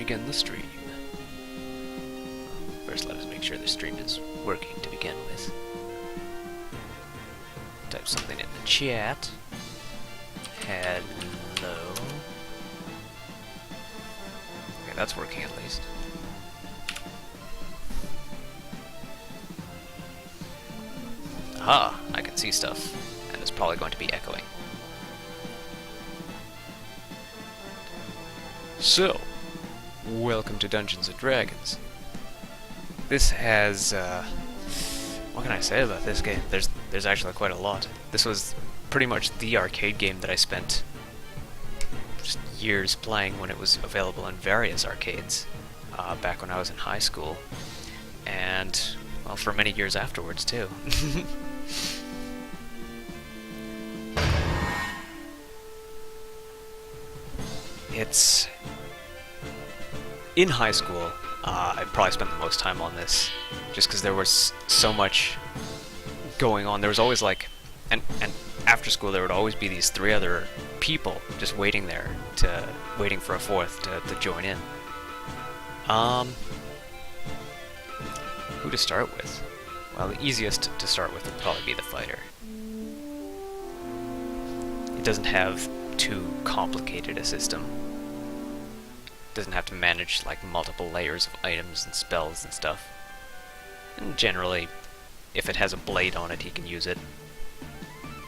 begin the stream. First, let us make sure the stream is working to begin with. Type something in the chat. Hello. Okay, that's working at least. Aha! I can see stuff, and it's probably going to be echoing. So, welcome to Dungeons & Dragons. This has, what can I say about this game? There's actually quite a lot. This was pretty much the arcade game that I spent just years playing when it was available in various arcades, back when I was in high school, and, well, for many years afterwards, too. It's... in high school, I probably spent the most time on this, just because there was so much going on. There was always like, and after school there would always be these 3 other people just waiting there, waiting for a 4th to join in. Who to start with? Well, the easiest to start with would probably be the fighter. It doesn't have too complicated a system. Doesn't have to manage like multiple layers of items and spells and stuff. And generally, if it has a blade on it, he can use it.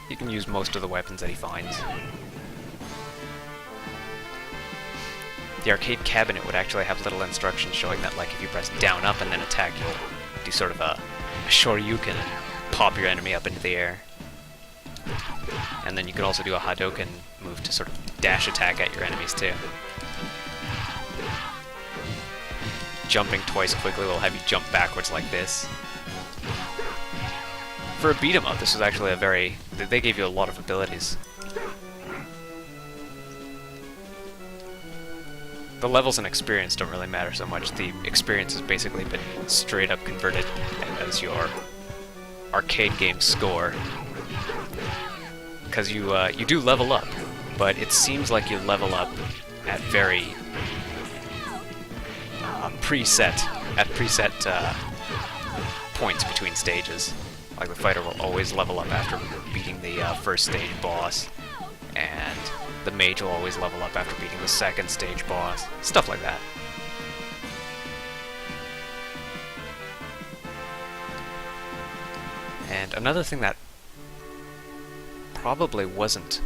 He can use most of the weapons that he finds. The arcade cabinet would actually have little instructions showing that, like, if you press down up and then attack, you'll do sort of a shoryuken and pop your enemy up into the air. And then you could also do a Hadoken move to sort of dash attack at your enemies too. Jumping twice quickly will have you jump backwards like this. For a beat 'em up, this was actually a very... they gave you a lot of abilities. The levels and experience don't really matter so much. The experience has basically been straight up converted as your arcade game score. Because you do level up, but it seems like you level up at very preset points between stages. Like the fighter will always level up after beating the first stage boss, and the mage will always level up after beating the second stage boss. Stuff like that. And another thing that probably wasn't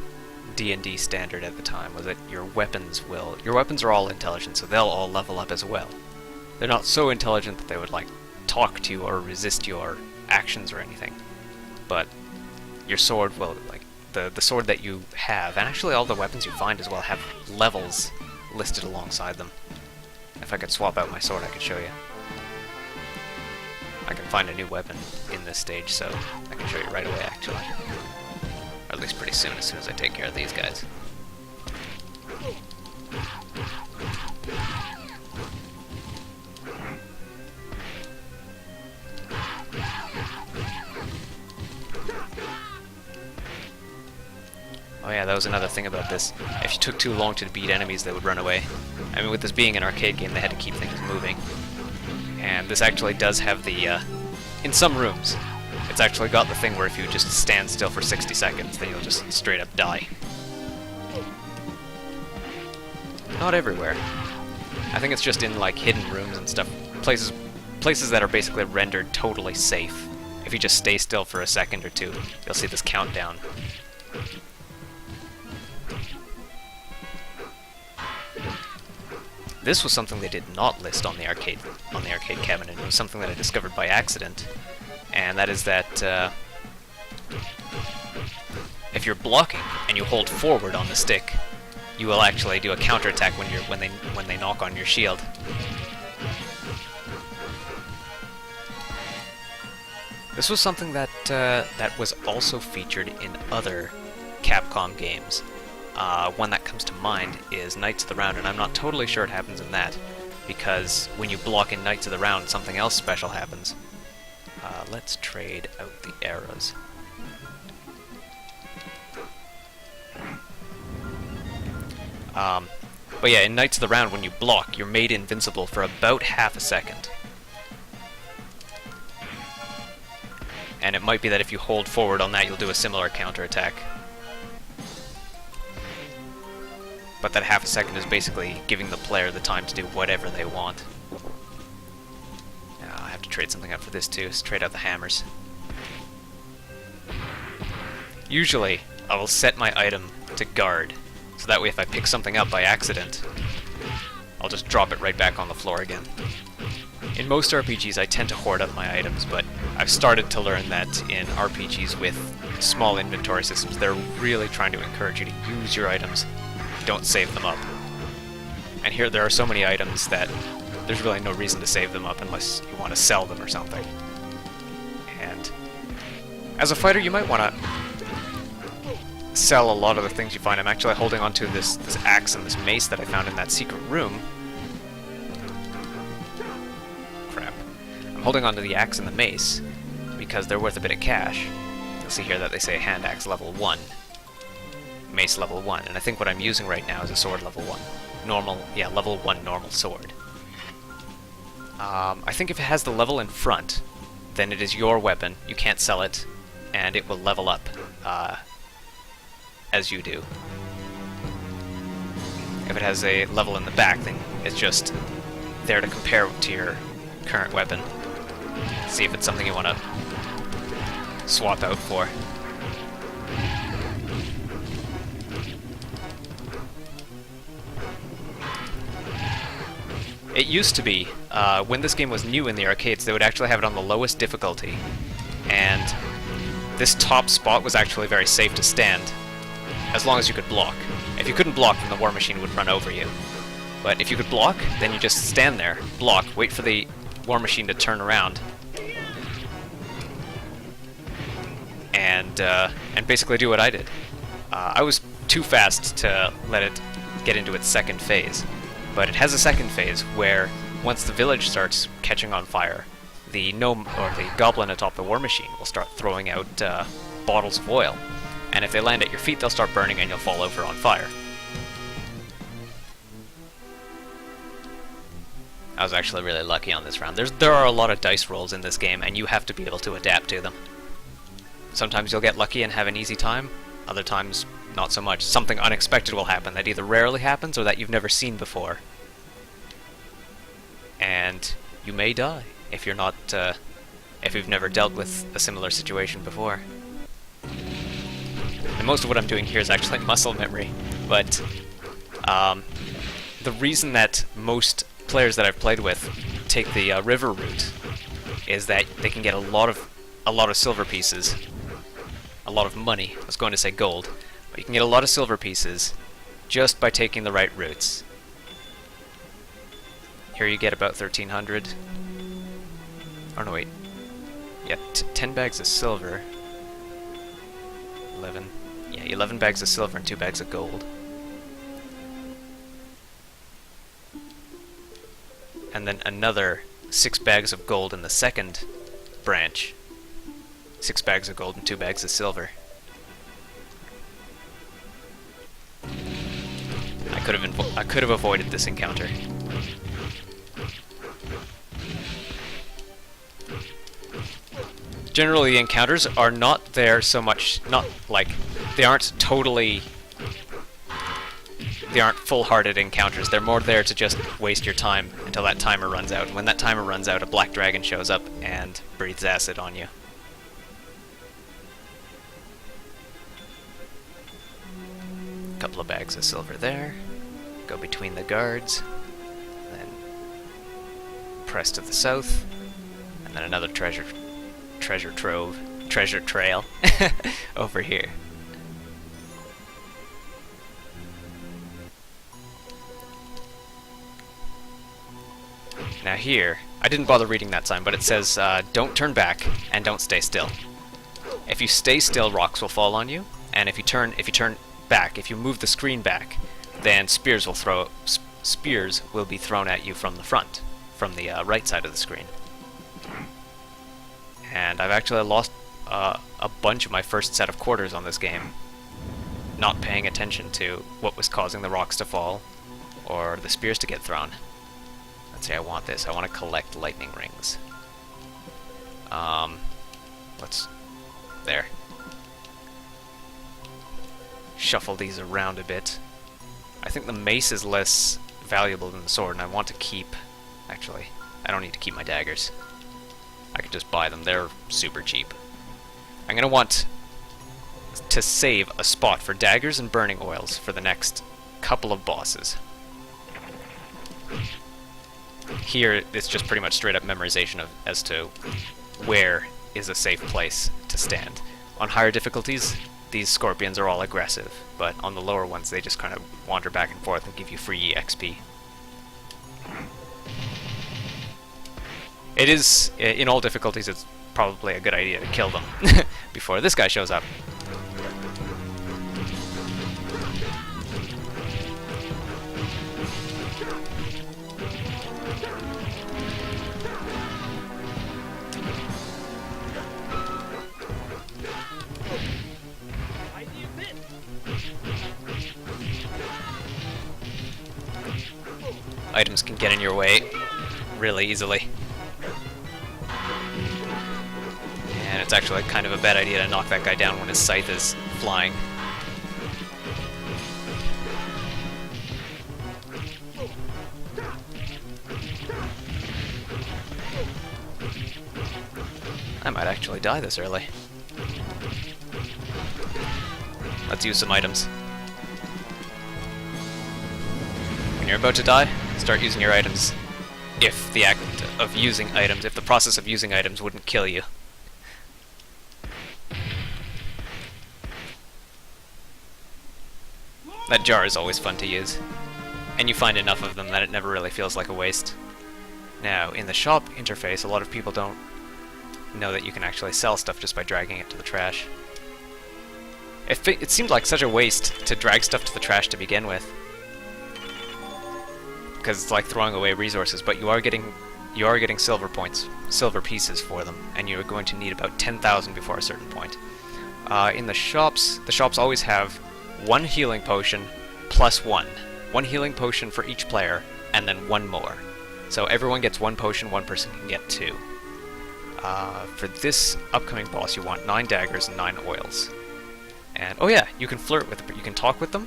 D&D standard at the time was that your weapons are all intelligent, so they'll all level up as well. They're not so intelligent that they would, like, talk to you or resist your actions or anything. But your sword will, like, the sword that you have, and actually all the weapons you find as well, have levels listed alongside them. If I could swap out my sword, I could show you. I can find a new weapon in this stage, so I can show you right away, actually. Or at least pretty soon, as soon as I take care of these guys. Oh yeah, that was another thing about this. If you took too long to beat enemies, they would run away. I mean, with this being an arcade game, they had to keep things moving. And this actually does have the, in some rooms, it's actually got the thing where if you just stand still for 60 seconds, then you'll just straight up die. Not everywhere. I think it's just in, like, hidden rooms and stuff. Places that are basically rendered totally safe. If you just stay still for a second or two, you'll see this countdown. This was something they did not list on the arcade cabinet. It was something that I discovered by accident, and that is that if you're blocking and you hold forward on the stick, you will actually do a counterattack when they knock on your shield. This was something that that was also featured in other Capcom games. One that comes to mind is Knights of the Round, and I'm not totally sure it happens in that, because when you block in Knights of the Round, something else special happens. Let's trade out the arrows. But yeah, in Knights of the Round, when you block, you're made invincible for about half a second. And it might be that if you hold forward on that, you'll do a similar counterattack. But that half a second is basically giving the player the time to do whatever they want. Now, I have to trade something up for this too. Let's trade out the hammers. Usually, I will set my item to guard, so that way if I pick something up by accident, I'll just drop it right back on the floor again. In most RPGs, I tend to hoard up my items, but I've started to learn that in RPGs with small inventory systems, they're really trying to encourage you to use your items. Don't save them up. And here there are so many items that there's really no reason to save them up unless you want to sell them or something. And as a fighter, you might want to sell a lot of the things you find. I'm actually holding onto this axe and this mace that I found in that secret room. Crap. I'm holding onto the axe and the mace because they're worth a bit of cash. You'll see here that they say hand axe level 1, mace level 1, and I think what I'm using right now is a sword level 1. Normal, yeah, level 1 normal sword. I think if it has the level in front, then it is your weapon. You can't sell it, and it will level up as you do. If it has a level in the back, then it's just there to compare to your current weapon. See if it's something you want to swap out for. It used to be, when this game was new in the arcades, they would actually have it on the lowest difficulty, and this top spot was actually very safe to stand, as long as you could block. If you couldn't block, then the war machine would run over you. But if you could block, then you just stand there, block, wait for the war machine to turn around, and basically do what I did. I was too fast to let it get into its second phase, but it has a second phase where once the village starts catching on fire, the gnome or the goblin atop the war machine will start throwing out bottles of oil. And if they land at your feet, they'll start burning and you'll fall over on fire. I was actually really lucky on this round. There are a lot of dice rolls in this game, and you have to be able to adapt to them. Sometimes you'll get lucky and have an easy time, other times not so much. Something unexpected will happen that either rarely happens or that you've never seen before. And you may die if you're not, if you've never dealt with a similar situation before. And most of what I'm doing here is actually muscle memory, but the reason that most players that I've played with take the river route is that they can get a lot of silver pieces, a lot of money. I was going to say gold, but you can get a lot of silver pieces just by taking the right routes. Here you get about 1,300. Oh no, wait. Yeah, 10 bags of silver. 11. Yeah, 11 bags of silver and 2 bags of gold. And then another 6 bags of gold in the second branch. 6 bags of gold and 2 bags of silver. I could have avoided this encounter. Generally, the encounters are not there so much, not like, they aren't full-hearted encounters. They're more there to just waste your time until that timer runs out. And when that timer runs out, a black dragon shows up and breathes acid on you. Couple of bags of silver there. Go between the guards. Then press to the south. And then another treasure trail over here. Now here, I didn't bother reading that sign, but it says, don't turn back and don't stay still. If you stay still, rocks will fall on you, and if you turn back, if you move the screen back, then spears will be thrown at you from the front, from the right side of the screen. And I've actually lost a bunch of my first set of quarters on this game, not paying attention to what was causing the rocks to fall, or the spears to get thrown. Let's say I want this. I want to collect lightning rings. Let's... There. Shuffle these around a bit. I think the mace is less valuable than the sword, and I want to keep... Actually, I don't need to keep my daggers. I could just buy them. They're super cheap. I'm going to want to save a spot for daggers and burning oils for the next couple of bosses. Here, it's just pretty much straight up memorization as to where is a safe place to stand. On higher difficulties, these scorpions are all aggressive, but on the lower ones, they just kind of wander back and forth and give you free XP. It is, in all difficulties, it's probably a good idea to kill them before this guy shows up. Items can get in your way really easily. And it's actually kind of a bad idea to knock that guy down when his scythe is flying. I might actually die this early. Let's use some items. When you're about to die, start using your items. If the act of using items, if the process of using items wouldn't kill you. That jar is always fun to use. And you find enough of them that it never really feels like a waste. Now, in the shop interface, a lot of people don't know that you can actually sell stuff just by dragging it to the trash. It seemed like such a waste to drag stuff to the trash to begin with. Because it's like throwing away resources, but you are getting silver points, silver pieces for them, and you're going to need about 10,000 before a certain point. In the shops always have one healing potion plus one. One healing potion for each player, and then one more. So everyone gets one potion, one person can get two. For this upcoming boss, you want 9 daggers and 9 oils. And oh yeah, you can flirt with them. You can talk with them,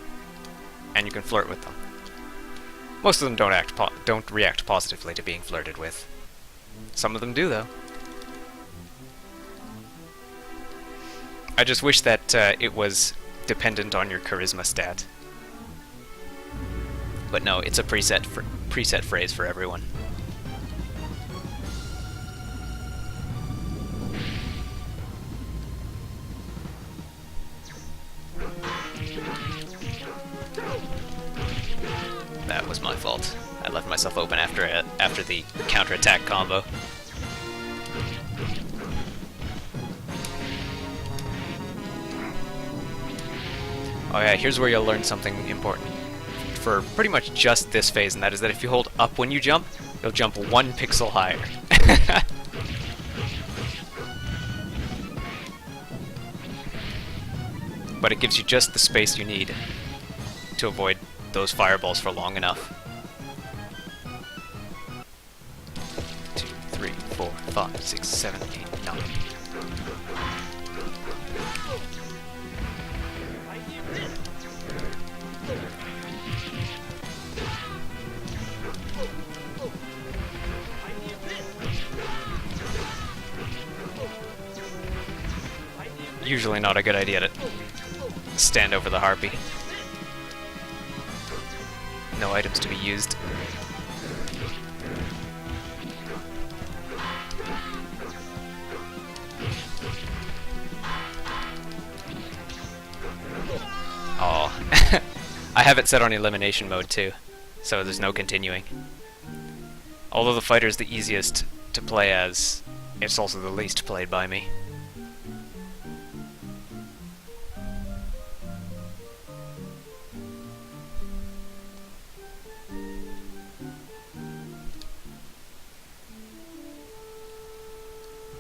and you can flirt with them. Most of them don't react positively to being flirted with. Some of them do, though. I just wish that it was dependent on your charisma stat. But no, it's a preset phrase for everyone. That was my fault. I left myself open after the counterattack combo. Oh yeah, here's where you'll learn something important for pretty much just this phase, and that is that if you hold up when you jump, you'll jump 1 pixel higher. But it gives you just the space you need to avoid those fireballs for long enough. 2, 3, 4, 5, 6, 7, 8, 9. Usually not a good idea to stand over the harpy. No items to be used. Oh, I have it set on elimination mode too, so there's no continuing. Although the fighter is the easiest to play as, it's also the least played by me.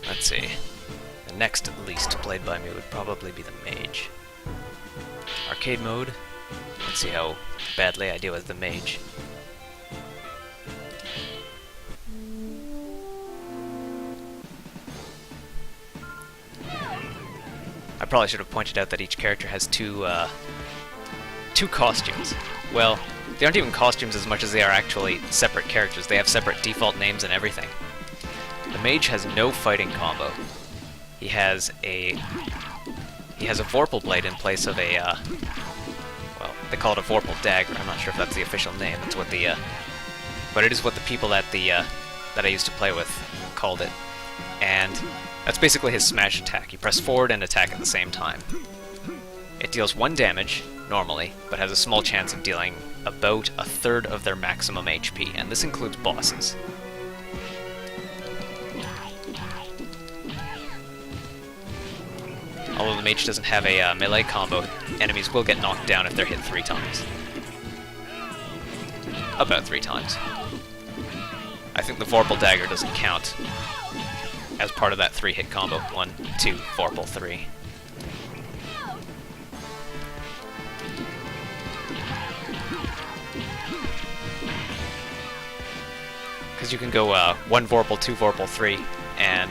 Let's see. The next least played by me would probably be the mage. Arcade mode. Let's see how badly I deal with the mage. I probably should have pointed out that each character has two costumes. Well, they aren't even costumes as much as they are actually separate characters. They have separate default names and everything. The mage has no fighting combo. He has a Vorpal blade in place of a well, they call it a Vorpal dagger. I'm not sure if that's the official name. That's what the but it is what the people at the that I used to play with called it. And that's basically his smash attack. You press forward and attack at the same time. It deals 1 damage, normally, but has a small chance of dealing about a third of their maximum HP, and this includes bosses. Although the mage doesn't have a melee combo, enemies will get knocked down if they're hit 3 times. About 3 times. I think the Vorpal dagger doesn't count as part of that 3-hit combo. 1, 2, Vorpal, 3. Because you can go 1 Vorpal, 2 Vorpal, 3, and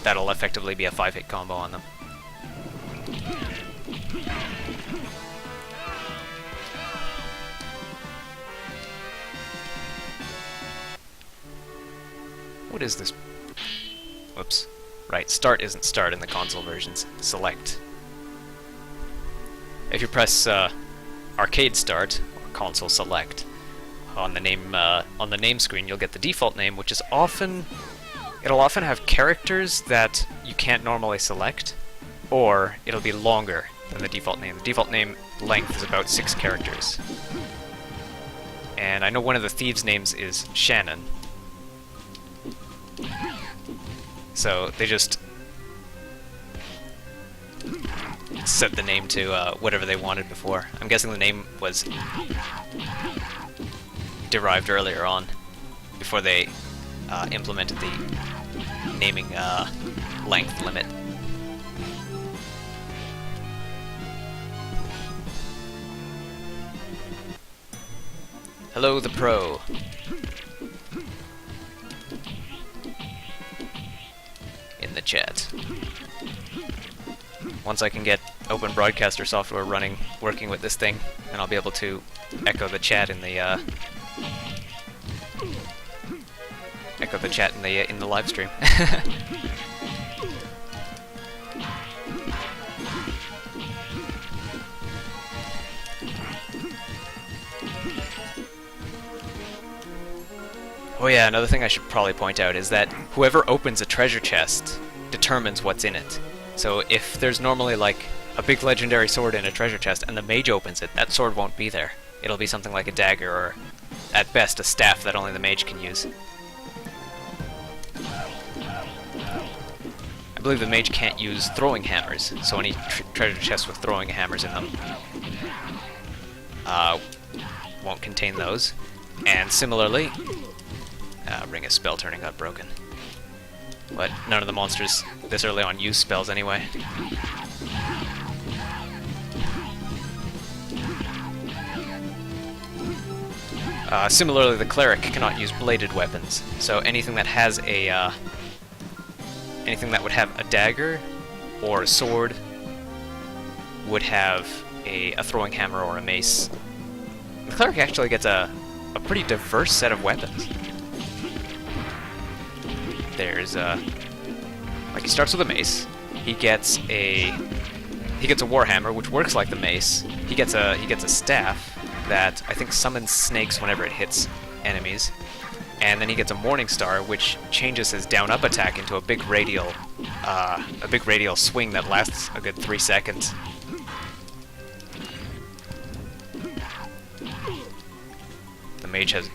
that'll effectively be a 5-hit combo on them. What is this? Whoops. Right, start isn't start in the console versions. Select. If you press arcade start or console select on the name screen, you'll get the default name, which is it'll often have characters that you can't normally select, or it'll be longer than the default name. The default name length is about 6 characters. And I know one of the thieves' names is Shannon. So they just set the name to whatever they wanted before. I'm guessing the name was derived earlier on, before they implemented the naming length limit. Hello, the pro. In the chat. Once I can get Open Broadcaster software working with this thing, and I'll be able to echo the chat in the in the live stream. Oh yeah, another thing I should probably point out is that whoever opens a treasure chest determines what's in it. So if there's normally like a big legendary sword in a treasure chest and the mage opens it, that sword won't be there. It'll be something like a dagger or, at best, a staff that only the mage can use. I believe the mage can't use throwing hammers, so any treasure chests with throwing hammers in them won't contain those. And similarly, Ring of Spell Turning got broken. But none of the monsters this early on use spells anyway. Similarly, the cleric cannot use bladed weapons, so anything that has a anything that would have a dagger or a sword would have a throwing hammer or a mace. The cleric actually gets a pretty diverse set of weapons. There's like he starts with a mace. He gets a warhammer, which works like the mace. He gets a staff that I think summons snakes whenever it hits enemies. And then he gets a morning star, which changes his down-up attack into a big radial swing that lasts a good 3 seconds. The mage has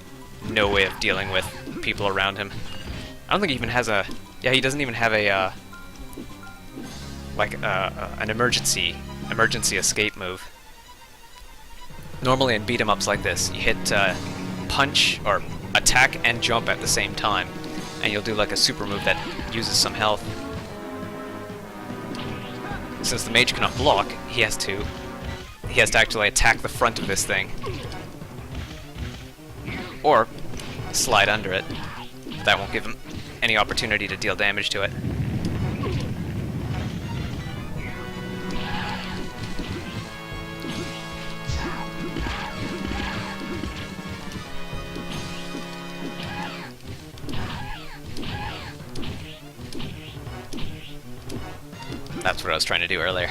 no way of dealing with people around him. I don't think he even has a... Yeah, he doesn't even have a, an emergency escape move. Normally in beat-em-ups like this, you hit punch, or attack and jump at the same time, and you'll do like a super move that uses some health. Since the mage cannot block, he has to actually attack the front of this thing. Or slide under it. That won't give him any opportunity to deal damage to it. That's what I was trying to do earlier.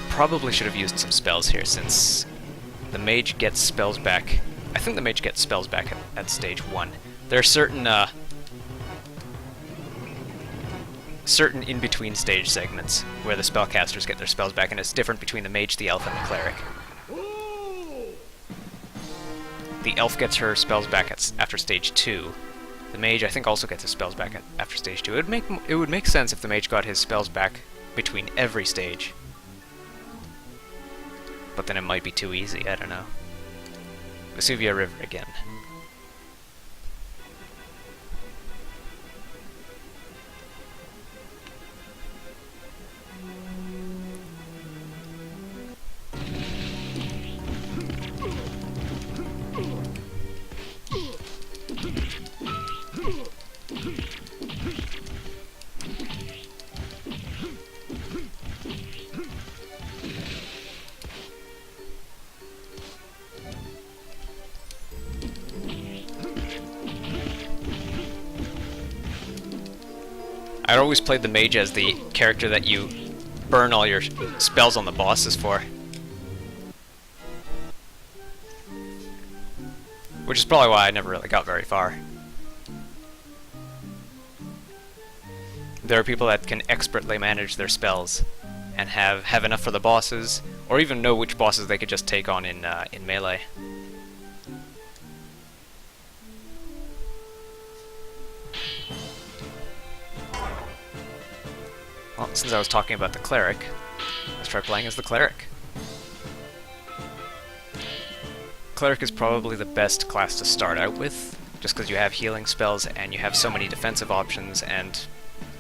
Probably should have used some spells here, since the mage gets spells back. I think the mage gets spells back at stage 1. There are certain in-between stage segments where the spellcasters get their spells back, and it's different between the mage, the elf, and the cleric. The elf gets her spells back after stage 2. The mage, I think, also gets his spells back after stage 2. It would make sense if the mage got his spells back between every stage. But then it might be too easy, I don't know. Vesuvia River again. I'd always played the mage as the character that you burn all your spells on the bosses for. Which is probably why I never really got very far. There are people that can expertly manage their spells and have enough for the bosses, or even know which bosses they could just take on in melee. Well, since I was talking about the cleric, let's try playing as the cleric. Cleric is probably the best class to start out with, just because you have healing spells and you have so many defensive options, and,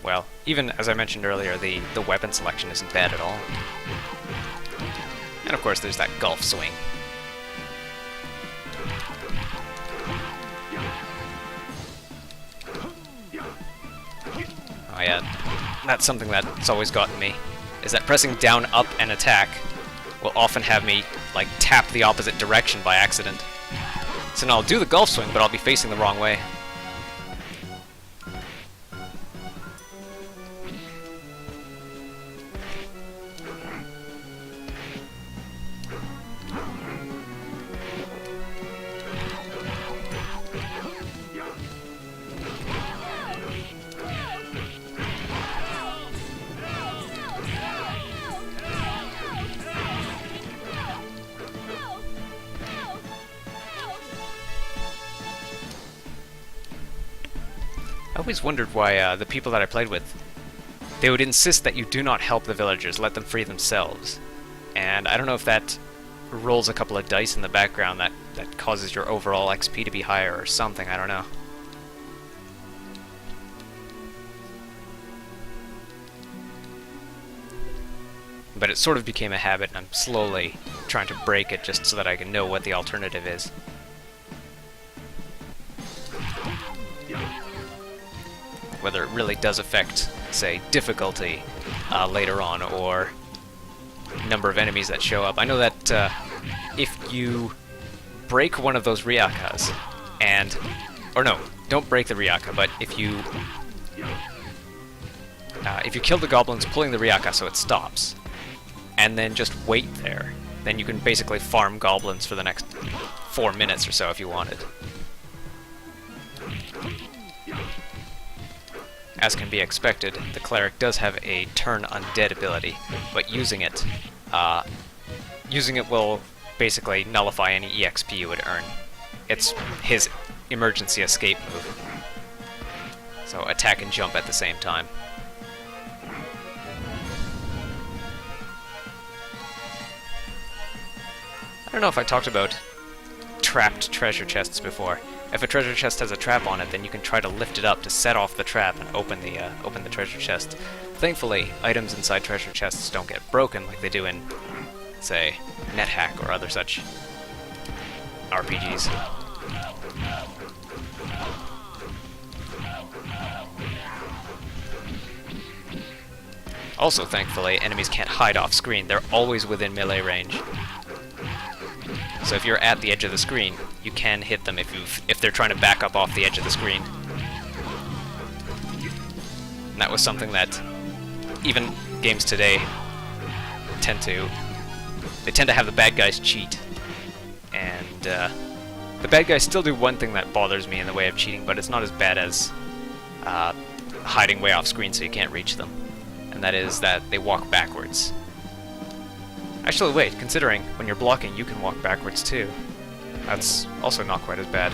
well, even as I mentioned earlier, the weapon selection isn't bad at all. And of course there's that golf swing. Oh yeah, that's something that's always gotten me, is that pressing down, up, and attack will often have me, like, tap the opposite direction by accident. So now I'll do the golf swing, but I'll be facing the wrong way. I always wondered why the people that I played with, they would insist that you do not help the villagers, let them free themselves. And I don't know if that rolls a couple of dice in the background that causes your overall XP to be higher or something, I don't know. But it sort of became a habit, and I'm slowly trying to break it just so that I can know what the alternative is. Whether it really does affect, say, difficulty later on, or number of enemies that show up. I know that if you break one of those Ryakas, or no, don't break the Ryaka, but if you kill the goblins pulling the Ryaka so it stops, and then just wait there, then you can basically farm goblins for the next 4 minutes or so if you wanted. As can be expected, the cleric does have a turn undead ability, but using it will basically nullify any EXP you would earn. It's his emergency escape move. So attack and jump at the same time. I don't know if I talked about trapped treasure chests before. If a treasure chest has a trap on it, then you can try to lift it up to set off the trap and open the treasure chest. Thankfully, items inside treasure chests don't get broken like they do in, say, NetHack or other such RPGs. Also, thankfully, enemies can't hide off screen. They're always within melee range. So if you're at the edge of the screen, you can hit them if they're trying to back up off the edge of the screen. And that was something that even games today tend to have the bad guys cheat. And the bad guys still do one thing that bothers me in the way of cheating, but it's not as bad as hiding way off screen so you can't reach them. And that is that they walk backwards. Actually, wait, considering when you're blocking, you can walk backwards too. That's also not quite as bad.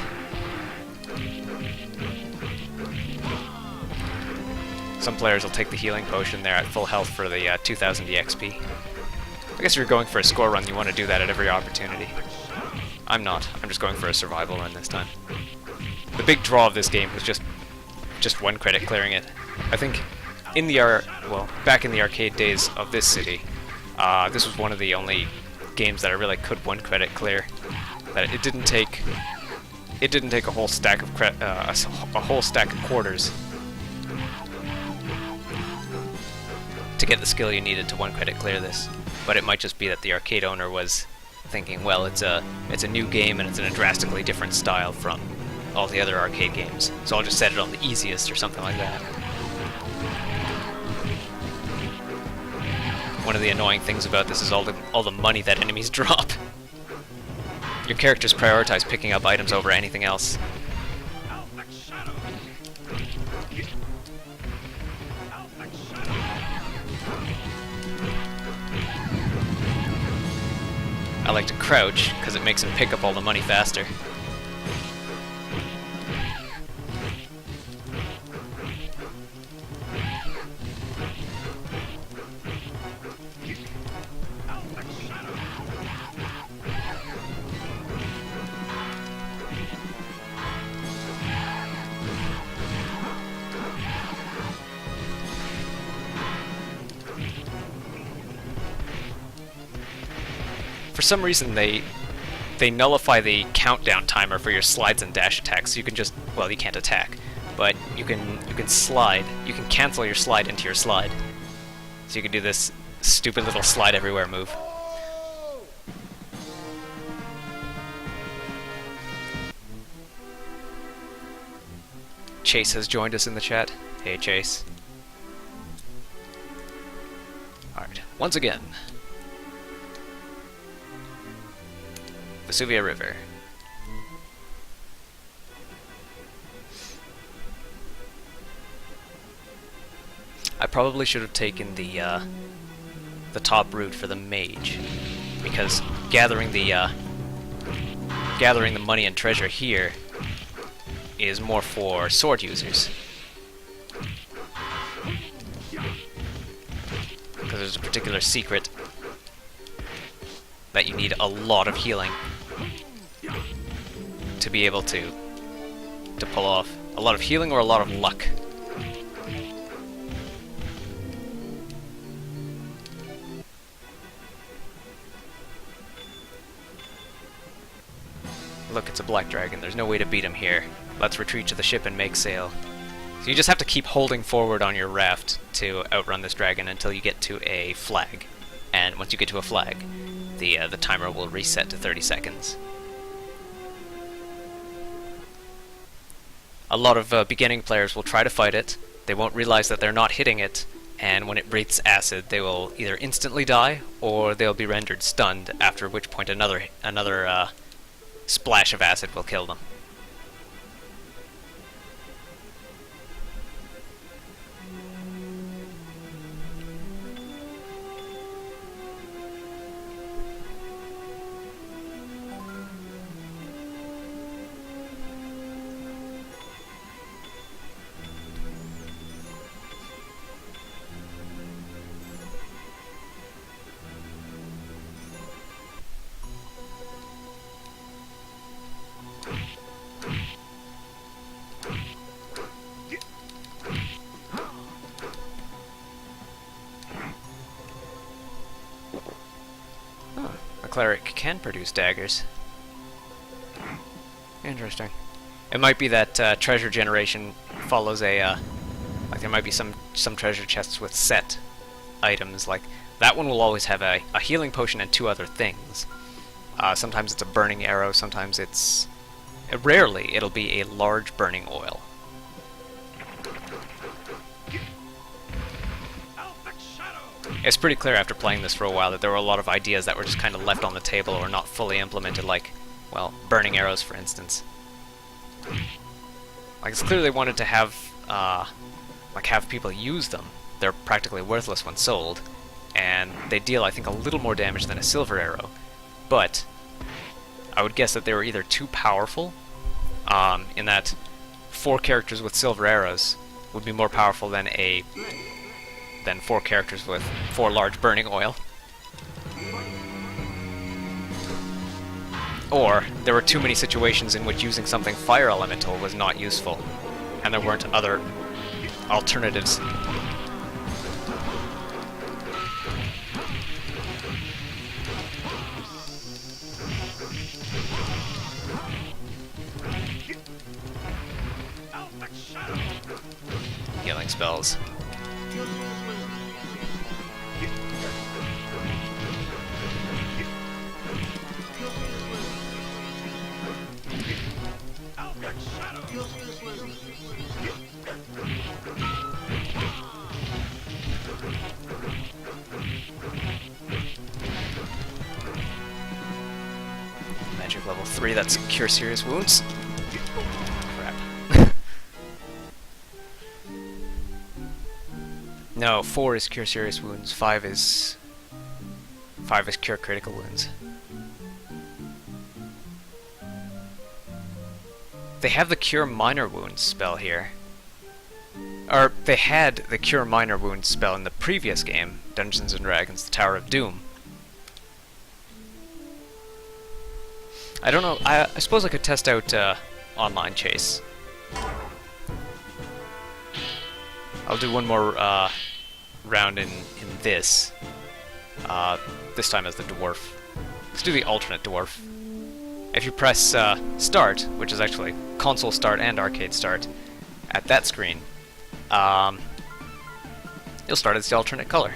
Some players will take the healing potion there at full health for the 2000 EXP. I guess if you're going for a score run, you want to do that at every opportunity. I'm not. I'm just going for a survival run this time. The big draw of this game was just 1 credit clearing it. I think in the back in the arcade days of this city, this was one of the only games that I really could 1 credit clear. That it didn't take a whole stack of a whole stack of quarters to get the skill you needed to 1 credit clear this. But it might just be that the arcade owner was thinking, well, it's a new game and it's in a drastically different style from all the other arcade games, so I'll just set it on the easiest or something like that. One of the annoying things about this is all the money that enemies drop. Your characters prioritize picking up items over anything else. I like to crouch, because it makes him pick up all the money faster. For some reason, they nullify the countdown timer for your slides and dash attacks. So you can just, well, you can't attack, but you can slide. You can cancel your slide into your slide. So you can do this stupid little slide everywhere move. Chase has joined us in the chat. Hey, Chase. Alright, once again. Vesuvia River. I probably should have taken the top route for the mage, because gathering the money and treasure here is more for sword users. Because there's a particular secret that you need a lot of healing to be able to pull off. A lot of healing or a lot of luck. Look, it's a black dragon. There's no way to beat him here. Let's retreat to the ship and make sail. So you just have to keep holding forward on your raft to outrun this dragon until you get to a flag. And once you get to a flag, the timer will reset to 30 seconds. A lot of beginning players will try to fight it, they won't realize that they're not hitting it, and when it breathes acid, they will either instantly die, or they'll be rendered stunned, after which point another splash of acid will kill them. Cleric can produce daggers. Interesting. It might be that treasure generation follows a like there might be some treasure chests with set items. Like, that one will always have a healing potion and 2 other things. Sometimes it's a burning arrow, sometimes it's... Rarely, it'll be a large burning oil. It's pretty clear after playing this for a while that there were a lot of ideas that were just kind of left on the table or not fully implemented, like, well, burning arrows, for instance. Like, it's clear they wanted to have, have people use them. They're practically worthless when sold, and they deal, I think, a little more damage than a silver arrow. But I would guess that they were either too powerful, in that 4 characters with silver arrows would be more powerful than 4 characters with 4 large burning oil. Or there were too many situations in which using something fire elemental was not useful, and there weren't other alternatives. Healing spells. Magic level 3, that's Cure Serious Wounds. Crap. No, 4 is Cure Serious Wounds, 5 is Cure Critical Wounds. They have the Cure Minor Wounds spell here. Or, they had the Cure Minor Wounds spell in the previous game, Dungeons & Dragons: The Tower of Doom. I don't know, I suppose I could test out online chase. I'll do one more round in this. This time as the dwarf. Let's do the alternate dwarf. If you press start, which is actually console start and arcade start, at that screen, you'll start as the alternate color.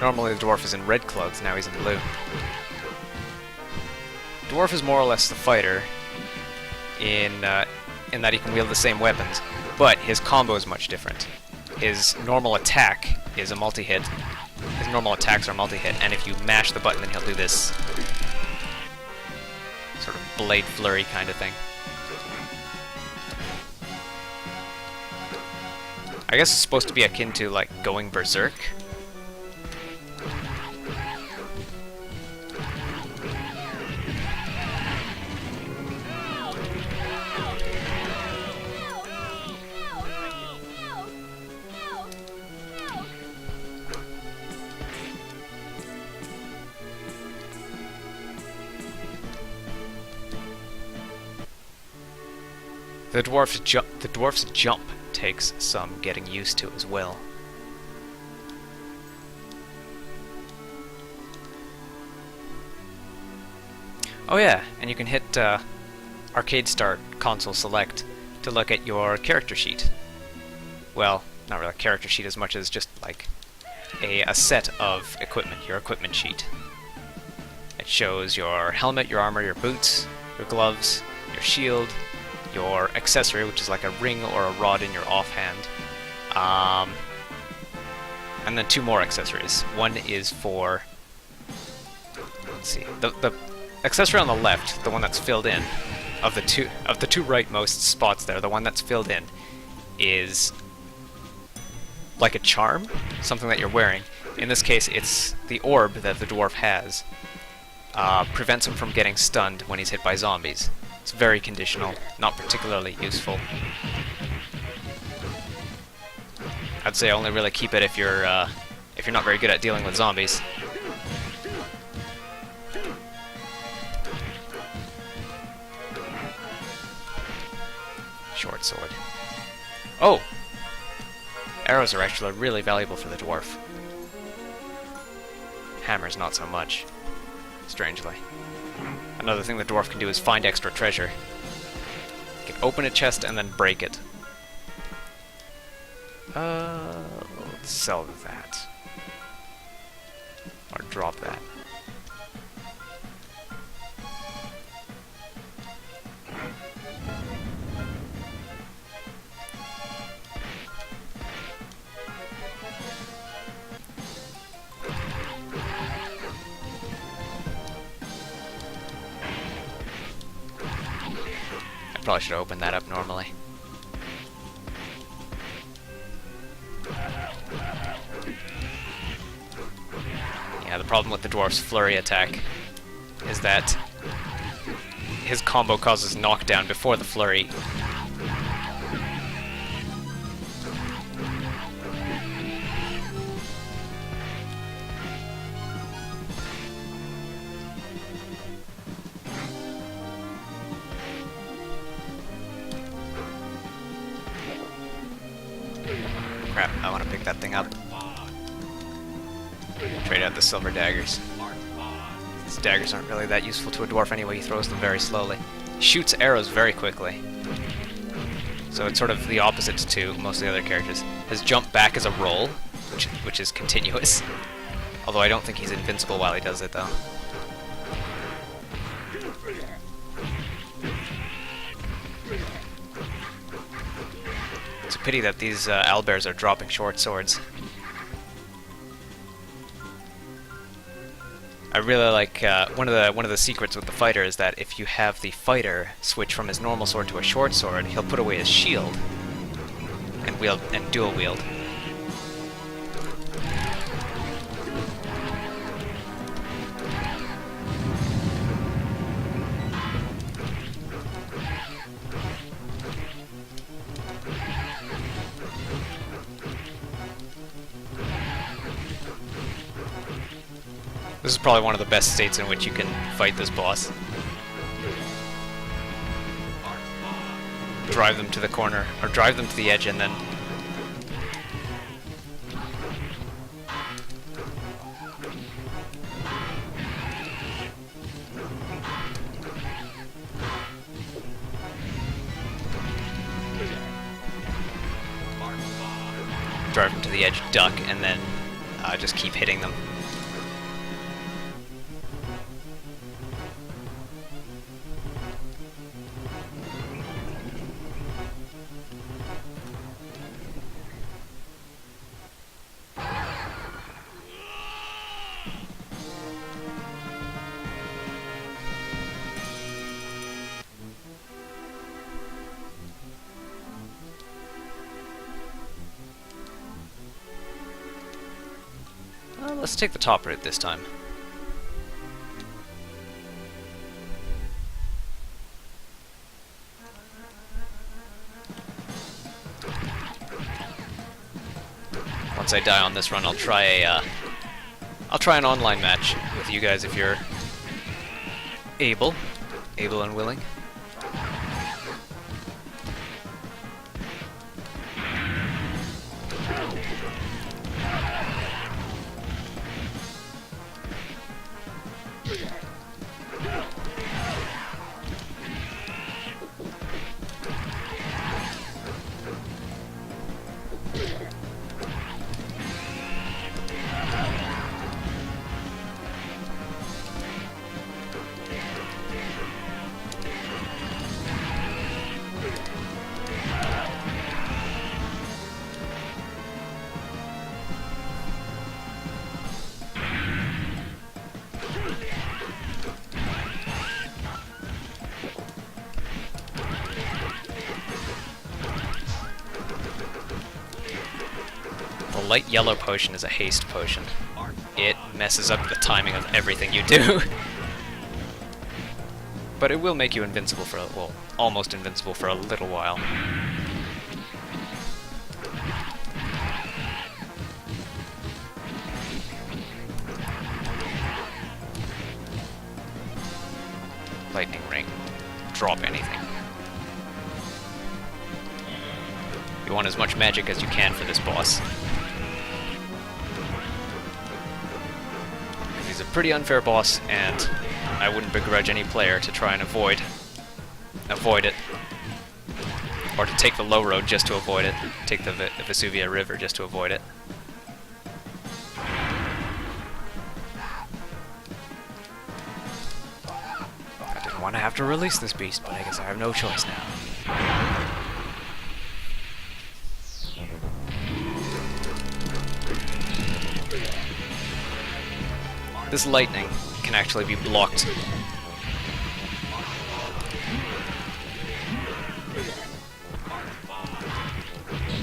Normally the dwarf is in red clothes, now he's in blue. Dwarf is more or less the fighter in that he can wield the same weapons, but his combo is much different. His normal attack is a multi-hit. His normal attacks are multi-hit, and if you mash the button, then he'll do this sort of blade flurry kind of thing. I guess it's supposed to be akin to, like, going berserk. The dwarf's jump takes some getting used to as well. Oh yeah, and you can hit Arcade Start, Console Select to look at your character sheet. Well, not really a character sheet as much as just like a set of equipment, your equipment sheet. It shows your helmet, your armor, your boots, your gloves, your shield, your accessory, which is like a ring or a rod in your offhand, and then 2 more accessories. One is for, let's see, the accessory on the left, the one that's filled in, of the two rightmost spots there, the one that's filled in is like a charm, something that you're wearing. In this case, it's the orb that the dwarf has. Prevents him from getting stunned when he's hit by zombies. It's very conditional, not particularly useful. I'd say only really keep it if you're not very good at dealing with zombies. Short sword. Oh! Arrows are actually really valuable for the dwarf. Hammers not so much, strangely. Another thing the dwarf can do is find extra treasure. He can open a chest and then break it. Let's sell that. drop that. I probably should have opened that up normally. Yeah, the problem with the dwarf's flurry attack is that his combo causes knockdown before the flurry. Crap, I want to pick that thing up. Trade out the silver daggers. These daggers aren't really that useful to a dwarf anyway, he throws them very slowly. He shoots arrows very quickly. So it's sort of the opposite to most of the other characters. His jump back is a roll, which is continuous. Although I don't think he's invincible while he does it, though. It's a pity that these owlbears are dropping short swords. I really like one of the secrets with the fighter is that if you have the fighter switch from his normal sword to a short sword, he'll put away his shield and dual wield. This is probably one of the best states in which you can fight this boss. Drive them to the corner, or drive them to the edge and then... drive them to the edge, duck, and then just keep hitting them. Let's take the top route this time. Once I die on this run, I'll try an online match with you guys if you're able and willing. The light yellow potion is a haste potion. It messes up the timing of everything you do. But it will make you invincible for, well, almost invincible for a little while. Lightning ring. Drop anything. You want as much magic as you can for this boss. He's a pretty unfair boss, and I wouldn't begrudge any player to try and avoid it. Or to take the low road just to avoid it. Take the Vesuvia River just to avoid it. want to have to release this beast, but I guess I have no choice now. This lightning can actually be blocked.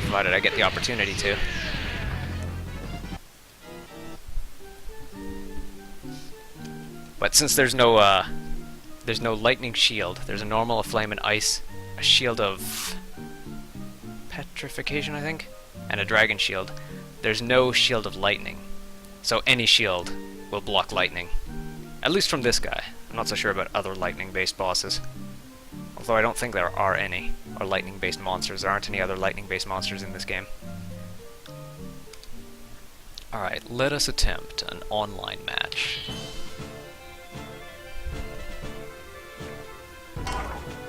Provided I get the opportunity to. But since there's no lightning shield, there's a normal, a flame and ice, a shield of petrification, I think, and a dragon shield. There's no shield of lightning. So any shield will block lightning. At least from this guy. I'm not so sure about other lightning-based bosses. Although I don't think there are any, or lightning-based monsters. There aren't any other lightning-based monsters in this game. Alright, let us attempt an online match.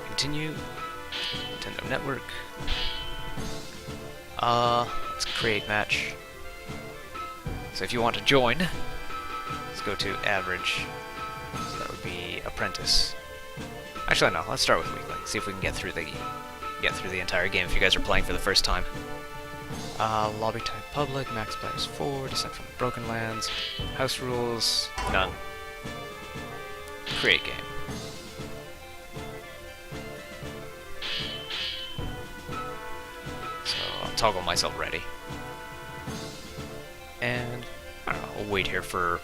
Continue. Nintendo Network. Let's create match. So if you want to join, let's go to average. So that would be apprentice. Actually, no. Let's start with weekly. See if we can get through the entire game. If you guys are playing for the first time. Lobby type public. Max players 4. Descent from the Broken Lands. House rules. None. Create game. So I'll toggle myself ready. And I don't know. I'll wait here for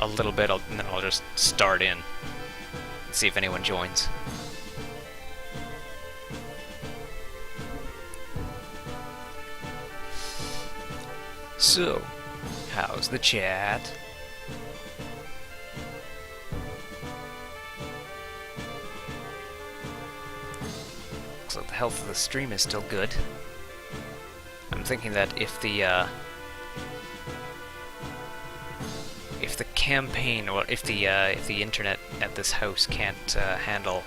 a little bit, and then I'll just start in. See if anyone joins. So, how's the chat? Looks like the health of the stream is still good. I'm thinking that if the campaign, or if the internet at this house can't handle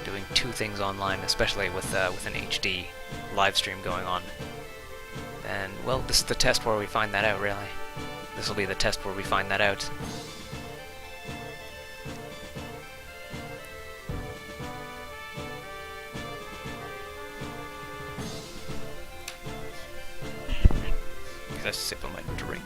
doing two things online, especially with an HD live stream going on, then, well, this is the test where we find that out, really. This will be the test where we find that out. Get a sip of my drink.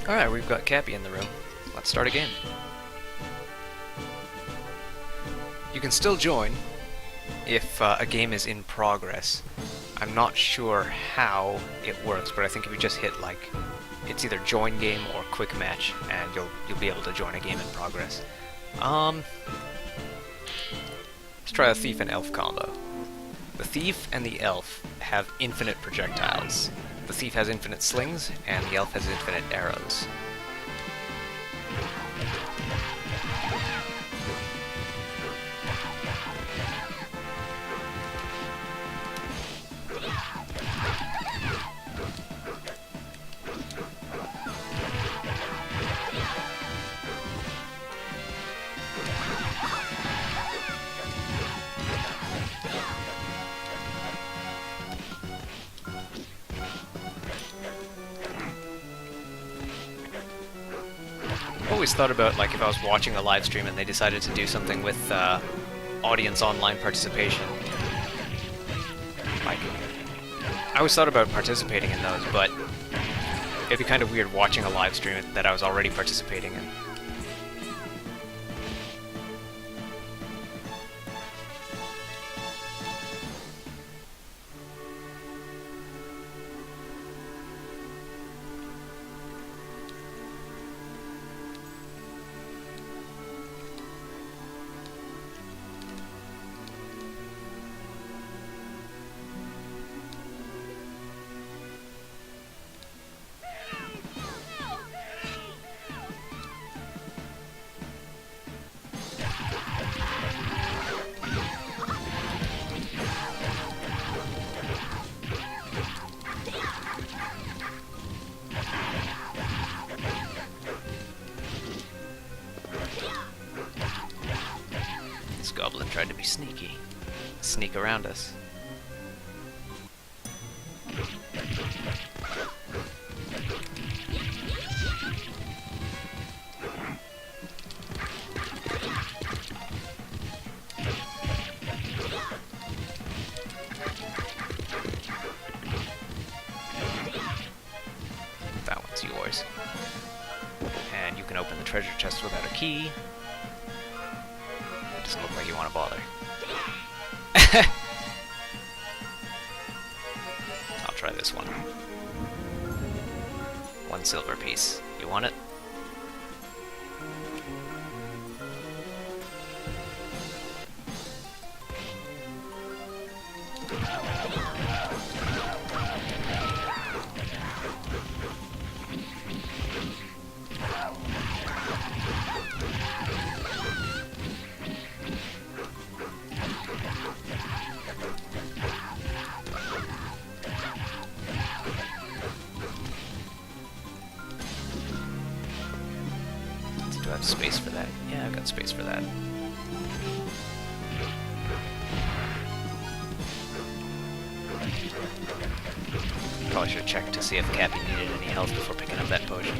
Alright, we've got Cappy in the room. Let's start a game. You can still join if a game is in progress. I'm not sure how it works, but I think if you just hit, like, it's either join game or quick match, and you'll be able to join a game in progress. Let's try a thief and elf combo. The thief and the elf have infinite projectiles. The thief has infinite slings, and the elf has infinite arrows. Always thought about, like, if I was watching a live stream and they decided to do something with audience online participation. Like, I always thought about participating in those, but it'd be kind of weird watching a live stream that I was already participating in. goblin tried to be sneaky. Sneak around us. That one's yours. And you can open the treasure chest without a key. It doesn't look like you want to bother. I'll try this one. 1 silver piece. You want it? Do I have space for that? Yeah, I've got space for that. Probably should check to see if Cappy needed any health before picking up that potion.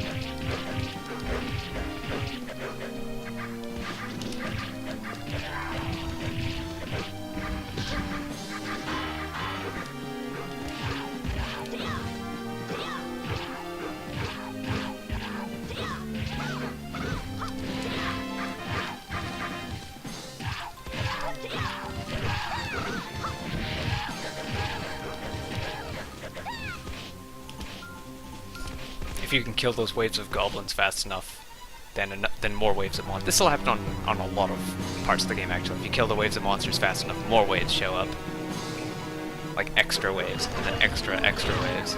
If you can kill those waves of goblins fast enough, then more waves of monsters. This will happen on a lot of parts of the game, actually. If you kill the waves of monsters fast enough, more waves show up. Like extra waves, and then extra waves.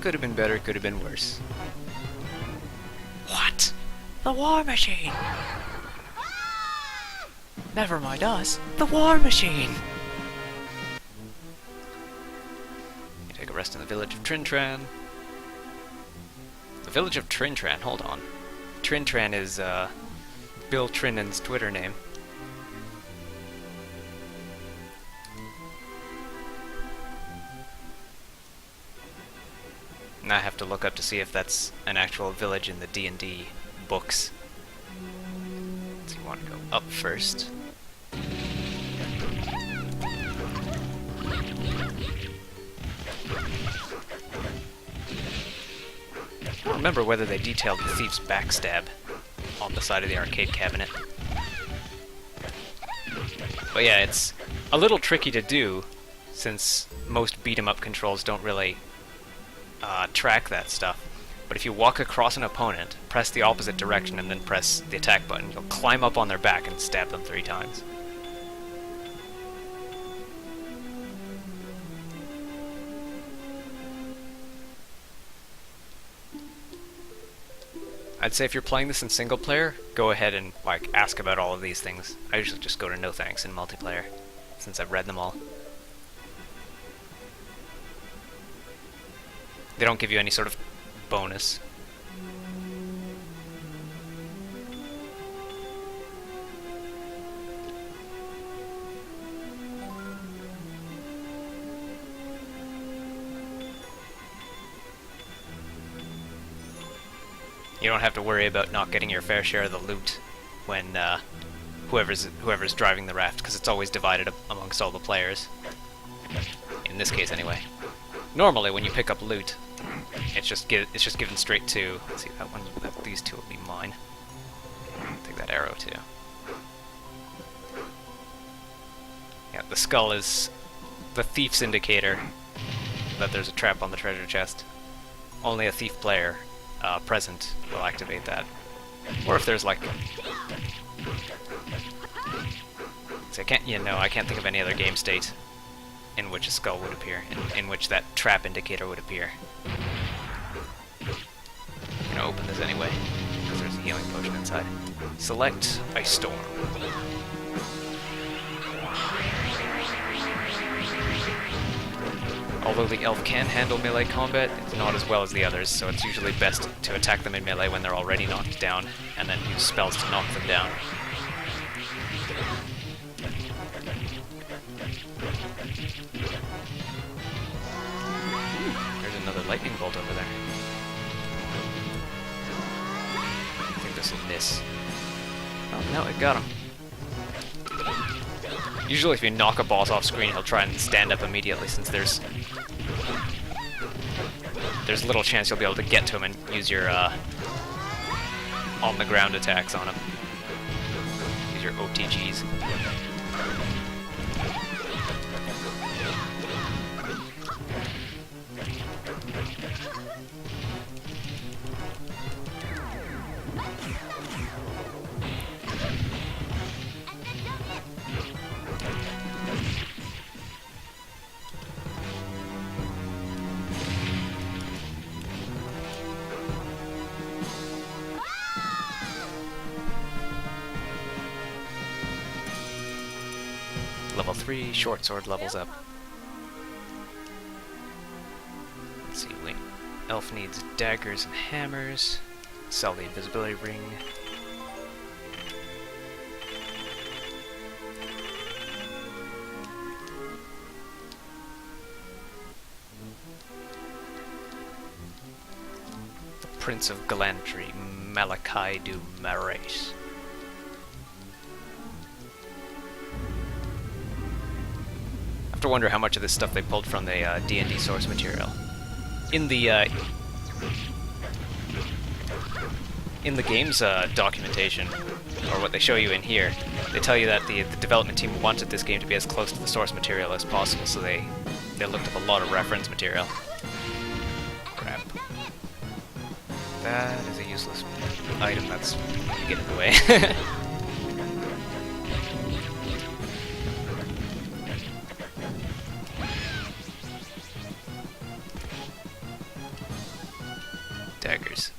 Could have been better, could have been worse. What? The war machine! Never mind us. The war machine! You take a rest in the village of Trintran. The village of Trintran, hold on. Trintran is, Bill Trinnan's Twitter name. And I have to look up to see if that's an actual village in the D&D books. So you want to go up first. I don't remember whether they detailed the thief's backstab on the side of the arcade cabinet. But yeah, it's a little tricky to do, since most beat-em-up controls don't really track that stuff. But if you walk across an opponent, press the opposite direction, and then press the attack button, you'll climb up on their back and stab them 3 times. I'd say if you're playing this in single player, go ahead and like ask about all of these things. I usually just go to no thanks in multiplayer, since I've read them all. They don't give you any sort of bonus. You don't have to worry about not getting your fair share of the loot when whoever's driving the raft, because it's always divided amongst all the players. In this case, anyway. Normally, when you pick up loot, it's just given straight to. Let's see, that one. These two will be mine. Take that arrow too. Yeah, the skull is the thief's indicator that there's a trap on the treasure chest. Only a thief player present will activate that. Or if there's like, see, I can't think of any other game state in which a skull would appear, in which that trap indicator would appear. I'm gonna open this anyway, because there's a healing potion inside. Select Ice Storm. Although the elf can handle melee combat, it's not as well as the others, so it's usually best to attack them in melee when they're already knocked down, and then use spells to knock them down. There's another lightning bolt over there. I think this will miss. Oh, no, it got him. Usually if you knock a boss off screen, he'll try and stand up immediately, since there's little chance you'll be able to get to him and use your on-the-ground attacks on him. Use your OTGs. Level 3, short sword levels up. Let's see, elf needs daggers and hammers. Sell the invisibility ring. The Prince of Galantry, Malachi du Marais. I have to wonder how much of this stuff they pulled from the D&D source material. In the game's documentation, or what they show you in here, they tell you that the development team wanted this game to be as close to the source material as possible, so they looked up a lot of reference material. Crap. That is a useless item that's you get in the way. Daggers.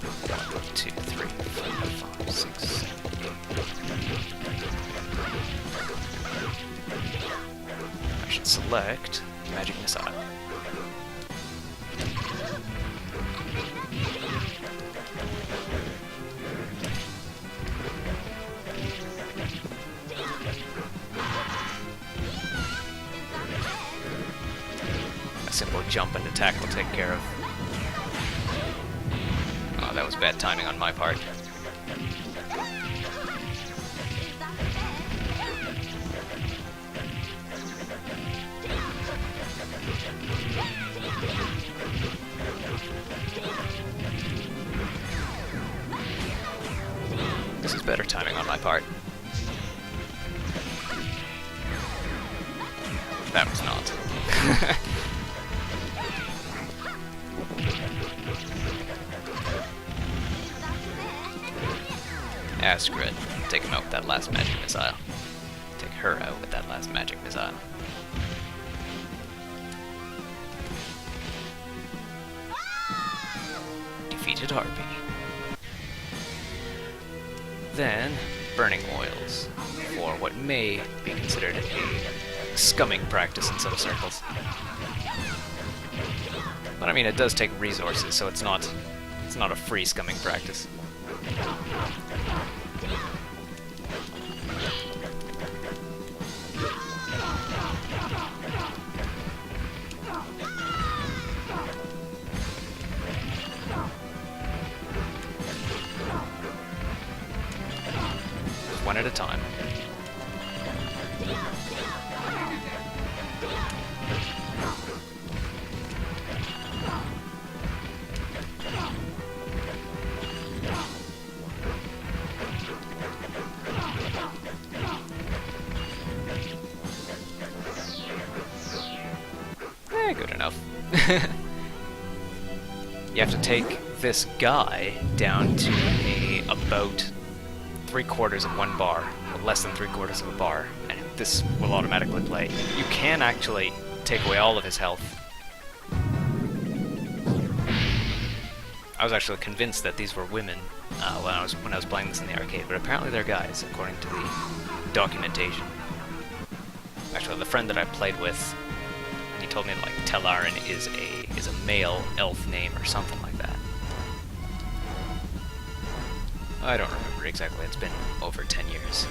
1, 2, 3, 4, 5, 6, 7, 8. I should select Magic Missile. A simple jump and attack will take care of. Oh, that was bad timing on my part. This is better timing on my part. That was not. Ah, screw it. Take him out with that last magic missile. Take her out with that last magic missile. Defeated Harpy. Then, burning oils, for what may be considered a scumming practice in some circles. But I mean, it does take resources, so it's not a free scumming practice. One at a time. You have to take this guy down to about 3/4 of one bar, or less than 3/4 of a bar, and this will automatically play. You can actually take away all of his health. I was actually convinced that these were women when I was playing this in the arcade, but apparently they're guys, according to the documentation. Actually, the friend that I played with, he told me that, like, Telarin is a male elf name or something like that. I don't remember exactly. It's been over 10 years.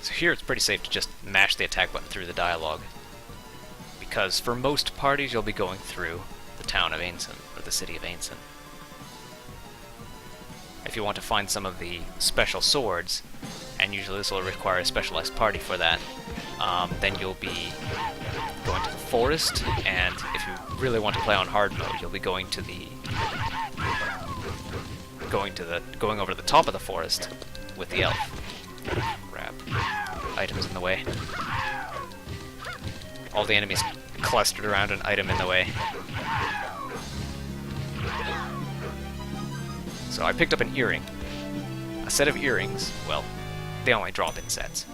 So here it's pretty safe to just mash the attack button through the dialogue, because for most parties you'll be going through the town of Ainson, or the city of Ainson. If you want to find some of the special swords, and usually this will require a specialized party for that, then you'll be going to the forest, and if you really want to play on hard mode, you'll be going over to the top of the forest with the elf. Crap. Items in the way. All the enemies clustered around an item in the way. So I picked up an earring. A set of earrings, well, they only drop in sets.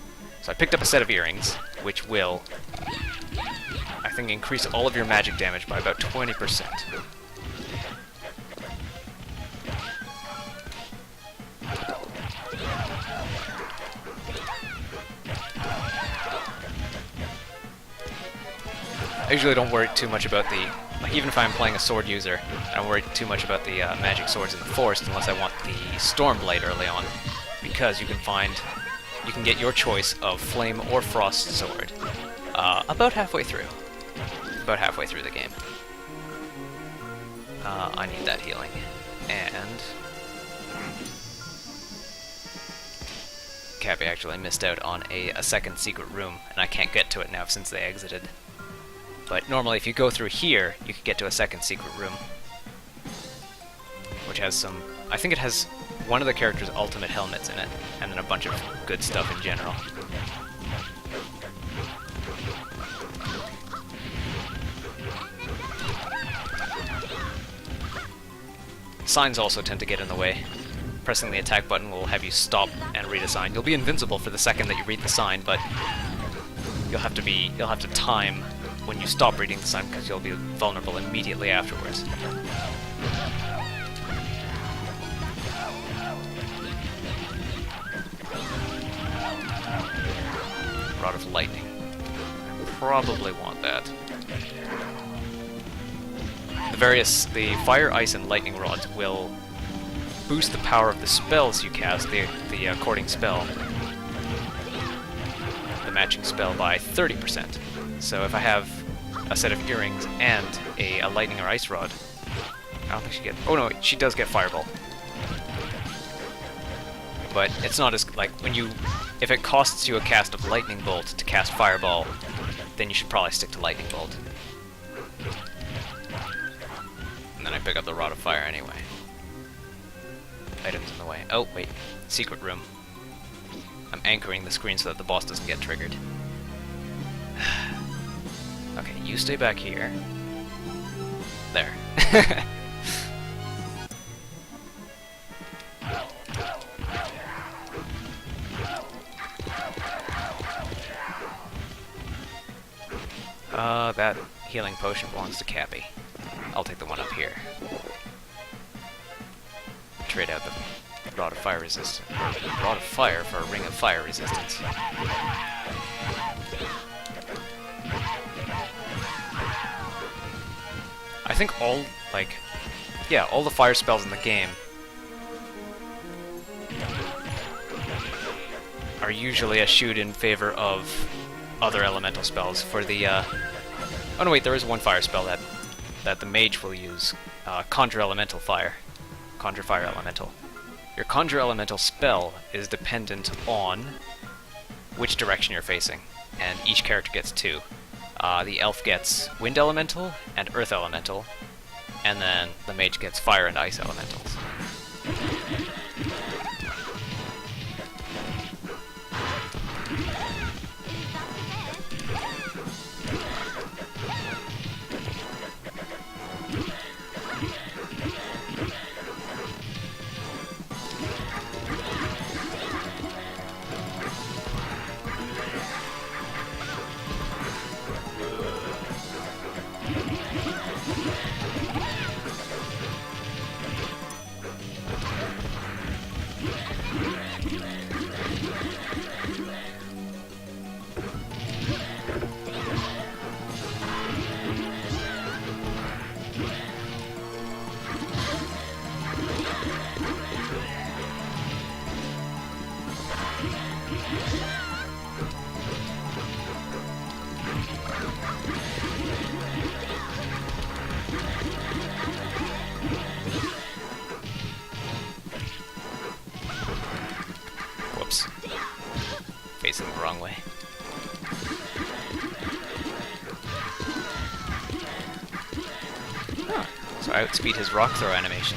So I picked up a set of earrings, which will, I think, increase all of your magic damage by about 20%. I usually don't worry too much about the, like, even if I'm playing a sword user, I don't worry too much about the magic swords in the forest unless I want the Stormblade early on, because you can get your choice of flame or frost sword about halfway through. About halfway through the game. I need that healing. And Cappy actually missed out on a second secret room, and I can't get to it now since they exited. But normally if you go through here, you can get to a second secret room, which has some, I think it has one of the characters' ultimate helmets in it, and then a bunch of good stuff in general. Signs also tend to get in the way. Pressing the attack button will have you stop and read a sign. You'll be invincible for the second that you read the sign, but you'll have to time when you stop reading the sign, because you'll be vulnerable immediately afterwards. Rod of Lightning. Probably want that. The fire, ice, and lightning rods will boost the power of the spells you cast, the according spell, the matching spell, by 30%. So if I have a set of earrings and a lightning or ice rod, I don't think she gets... Oh no, she does get fireball. But it's not as, like, if it costs you a cast of lightning bolt to cast fireball, then you should probably stick to lightning bolt. And then I pick up the Rod of Fire anyway. Items in the way. Oh, wait. Secret room. I'm anchoring the screen so that the boss doesn't get triggered. Okay, you stay back here. There. That healing potion belongs to Cappy. I'll take the one up here. Trade out the Rod of Fire resistance. Rod of Fire for a Ring of Fire resistance. I think all the fire spells in the game are usually a shoot in favor of other elemental spells. For the, oh no wait, there is one fire spell that the mage will use. Conjure Elemental Fire. Conjure Fire Elemental. Your Conjure Elemental spell is dependent on which direction you're facing, and each character gets two. The elf gets Wind Elemental and Earth Elemental, and then the mage gets Fire and Ice Elementals. So outspeed his rock throw animation.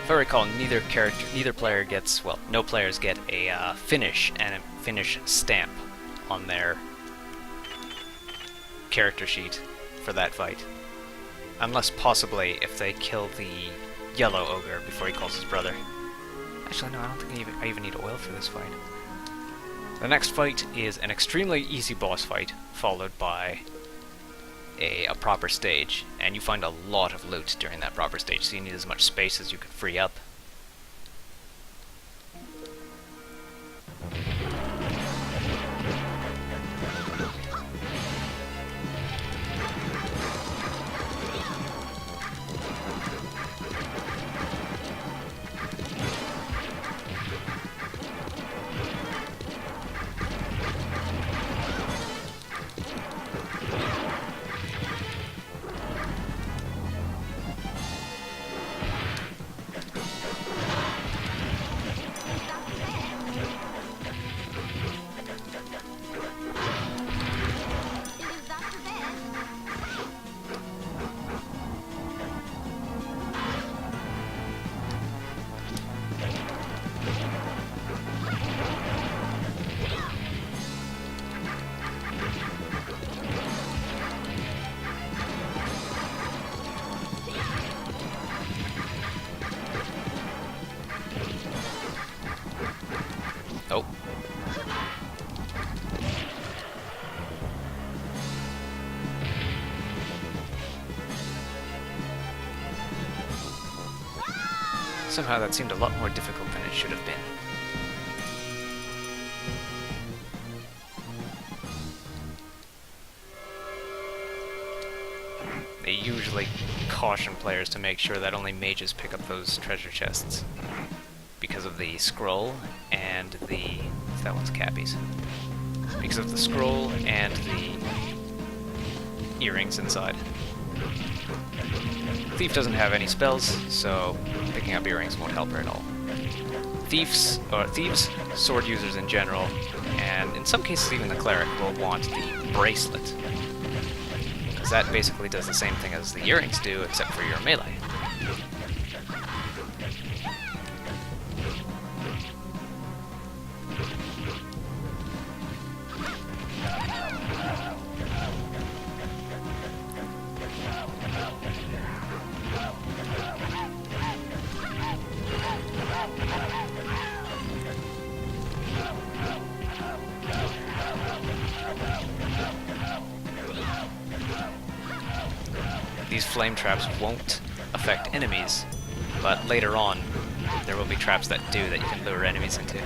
If I recall, neither player gets, well, no players get a finish and a finish stamp on their character sheet for that fight. Unless possibly if they kill the yellow ogre before he calls his brother. Actually, no, I don't think I even need oil for this fight. The next fight is an extremely easy boss fight, followed by a proper stage, and you find a lot of loot during that proper stage, so you need as much space as you can free up. Oh. Somehow that seemed a lot more difficult than it should have been. They usually caution players to make sure that only mages pick up those treasure chests, because of the scroll and the... that one's Cappy's. Because of the scroll and the earrings inside. Thief doesn't have any spells, so picking up earrings won't help her at all. Thieves, sword users in general, and in some cases even the cleric, will want the bracelet. Because that basically does the same thing as the earrings do, except for your melee. These flame traps won't affect enemies, but later on there will be traps that do, that you can lure enemies into.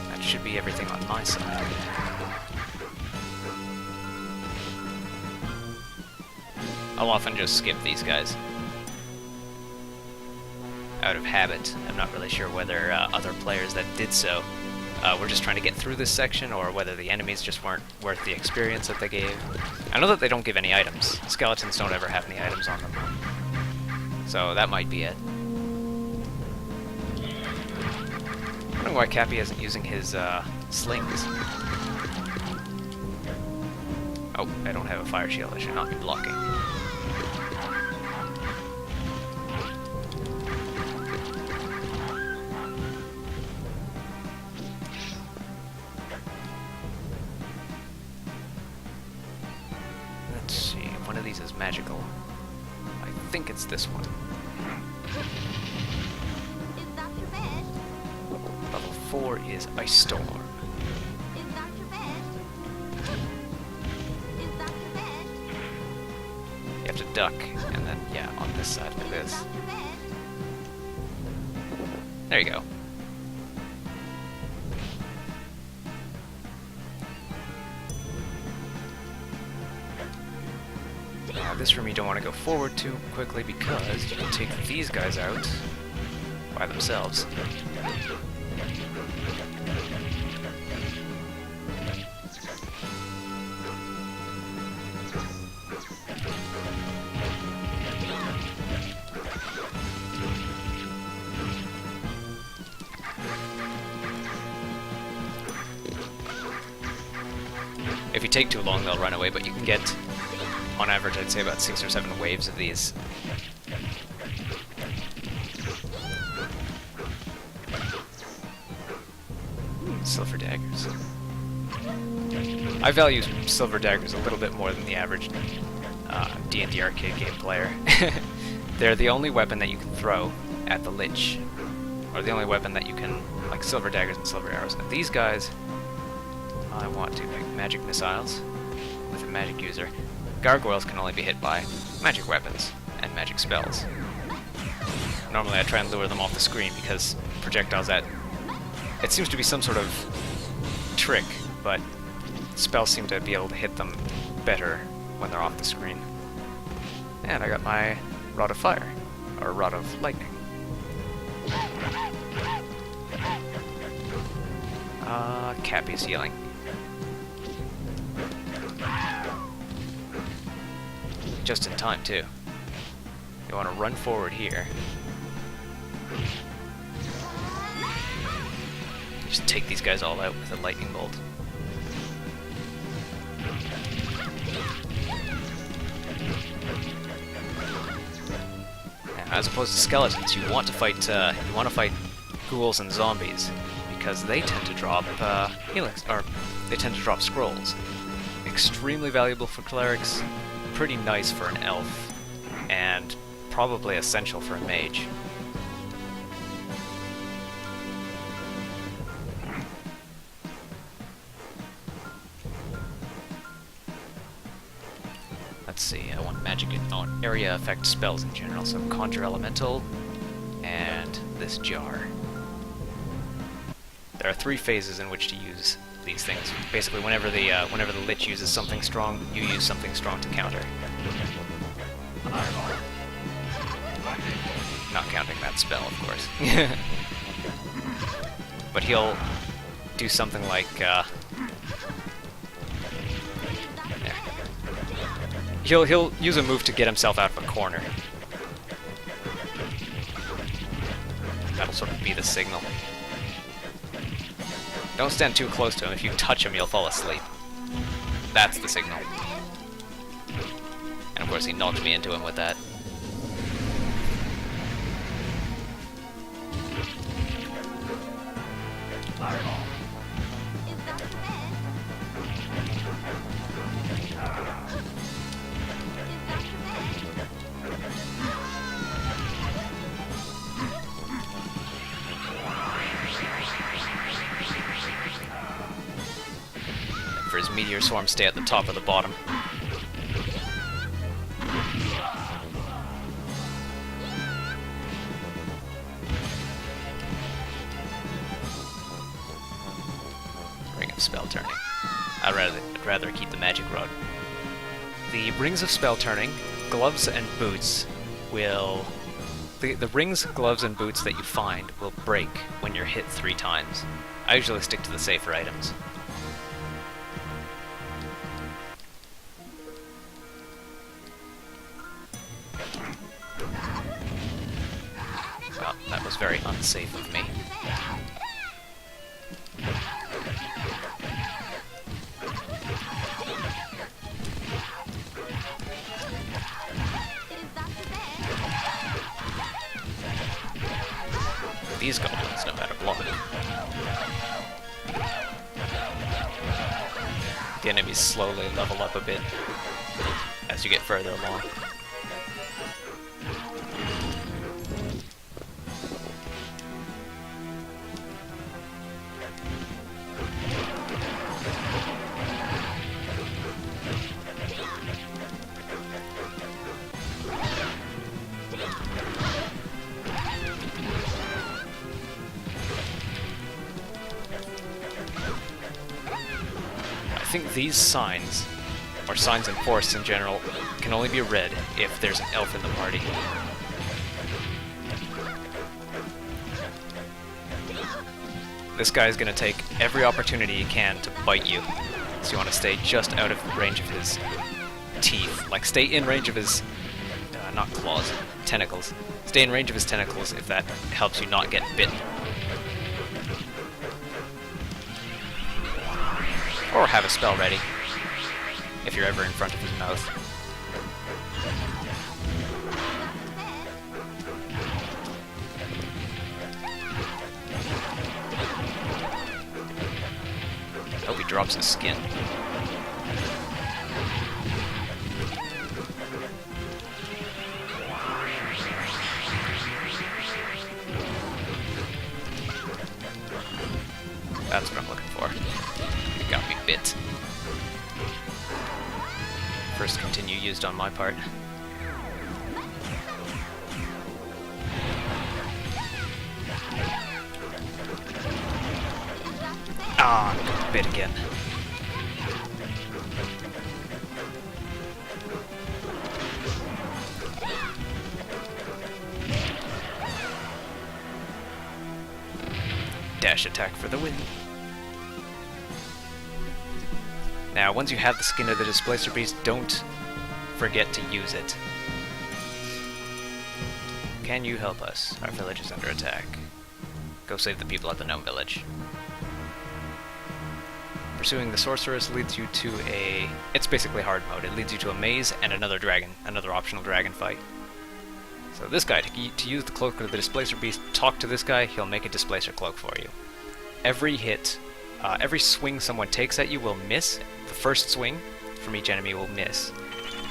That should be everything on my side. I'll often just skip these guys out of habit. I'm not really sure whether other players that did so were just trying to get through this section, or whether the enemies just weren't worth the experience that they gave. I know that they don't give any items. Skeletons don't ever have any items on them. So that might be it. I'm wondering why Cappy isn't using his slings. Oh, I don't have a fire shield. I should not be blocking. Let's see, one of these is magical. I think it's this one. Is that your bed? Level 4 is Ice Storm. Is that your bed? Is that your bed? You have to duck, and then, yeah, on this side like this. Is that your bed? There you go. This room you don't want to go forward too quickly because you can take these guys out by themselves. If you take too long, they'll run away, but you can get, on average, I'd say about 6 or 7 waves of these. Silver daggers. I value silver daggers a little bit more than the average D&D arcade game player. They're the only weapon that you can throw at the Lich, or the only weapon that you can, like silver daggers and silver arrows. Now these guys, I want to make magic missiles with a magic user. Gargoyles can only be hit by magic weapons and magic spells. Normally I try and lure them off the screen because projectiles that... It seems to be some sort of trick, but spells seem to be able to hit them better when they're off the screen. And I got my Rod of Fire, or Rod of Lightning. Cappy's healing. Just in time, too. You want to run forward here. Just take these guys all out with a lightning bolt. Now, as opposed to skeletons, you want to fight ghouls and zombies because they tend to drop helix, or they tend to drop scrolls. Extremely valuable for clerics, pretty nice for an elf, and probably essential for a mage. Let's see, I want magic and area effect spells in general, so Conjure Elemental, and this jar. There are 3 phases in which to use these things. Basically, whenever the Lich uses something strong, you use something strong to counter. Not counting that spell, of course. But he'll do something like, He'll use a move to get himself out of a corner. That'll sort of be the signal. Don't stand too close to him. If you touch him, you'll fall asleep. That's the signal. And of course, he knocked me into him with that. For his meteor swarm, stay at the top or the bottom. Ring of Spell Turning. I'd rather keep the magic rod. The rings of spell turning, gloves and boots will... The rings, gloves, and boots that you find will break when you're hit 3 times. I usually stick to the safer items. Well, that was very unsafe of me. These goblins know how to block. The enemies slowly level up a bit as you get further along. I think these signs or signs and forests in general, can only be read if there's an elf in the party. This guy is going to take every opportunity he can to bite you, so you want to stay just out of range of his teeth. Like, stay in range of his, not claws, tentacles. Stay in range of his tentacles if that helps you not get bitten. Or have a spell ready, if you're ever in front of his mouth. I hope he drops his skin. That's what I'm looking for. He got me bit. First continue used on my part. Ah, got bit again. Dash attack for the win. Now, once you have the skin of the Displacer Beast, don't forget to use it. Can you help us? Our village is under attack. Go save the people at the Gnome Village. Pursuing the Sorceress leads you to a... It's basically hard mode. It leads you to a maze and another dragon, another optional dragon fight. So this guy, to use the Cloak of the Displacer Beast, talk to this guy, he'll make a Displacer Cloak for you. Every hit, every swing someone takes at you will miss. The first swing from each enemy will miss.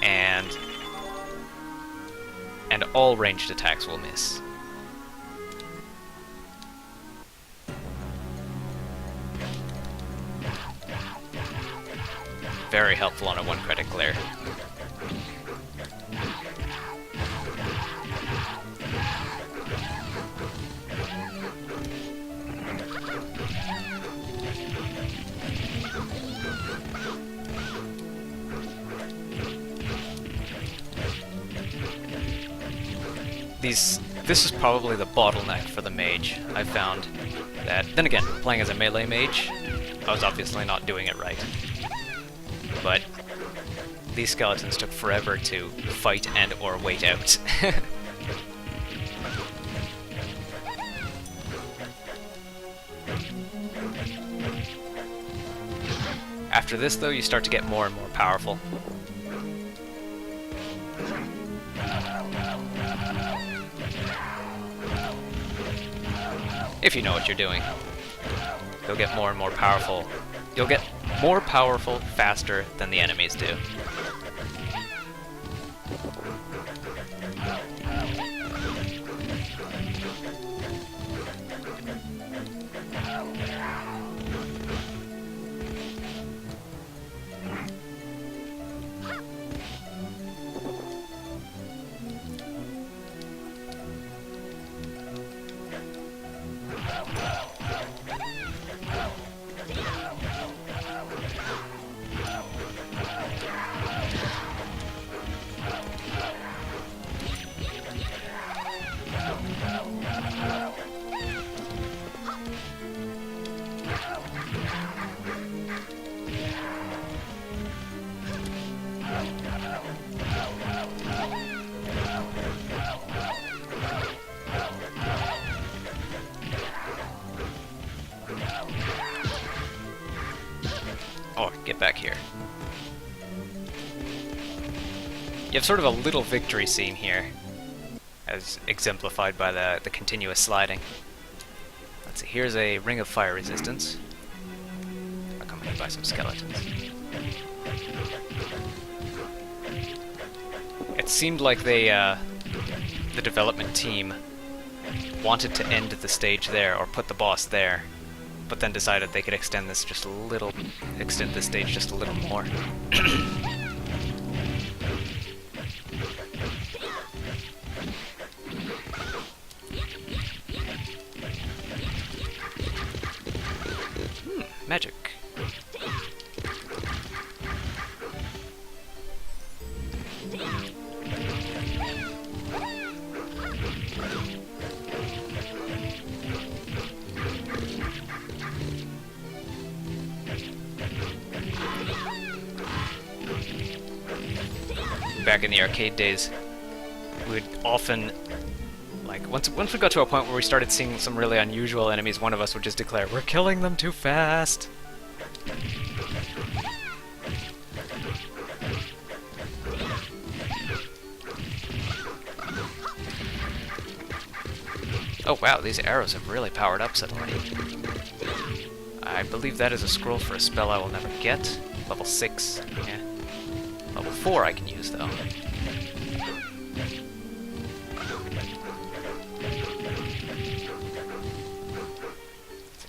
And all ranged attacks will miss. Very helpful on a 1-credit clear. This is probably the bottleneck for the mage. I found that, then again, playing as a melee mage, I was obviously not doing it right. But these skeletons took forever to fight and or wait out. After this, though, you start to get more and more powerful. If you know what you're doing. You'll get more and more powerful. You'll get more powerful faster than the enemies do. Oh, get back here. You have sort of a little victory scene here, as exemplified by the continuous sliding. Let's see, here's a ring of fire resistance, accompanied by some skeletons. It seemed like they, the development team wanted to end the stage there, or put the boss there, but then decided they could extend this just a little, extend this stage just a little more. Magic. back in the arcade days, we'd often, like, once we got to a point where we started seeing some really unusual enemies, one of us would just declare, "We're killing them too fast!" Oh wow, these arrows have really powered up suddenly. I believe that is a scroll for a spell I will never get. Level 6, yeah. Level 4 I can use, though.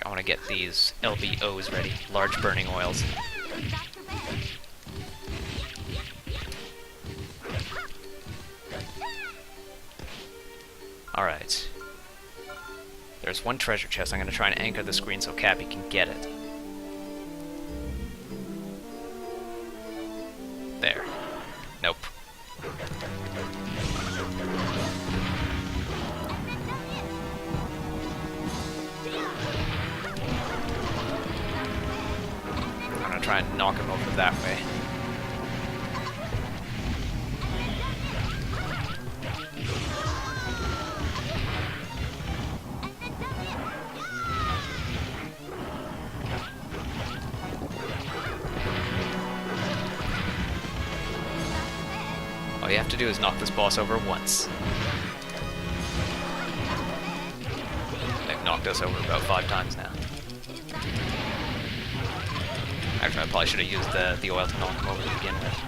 I want to get these LBOs ready, large burning oils. Alright. There's one treasure chest. I'm going to try and anchor the screen so Cappy can get it. There. Nope. I'm going to try and knock him over that way. All you have to do is knock this boss over once. They've knocked us over about 5 times now. Actually, I probably should have used the oil to knock him over to begin with.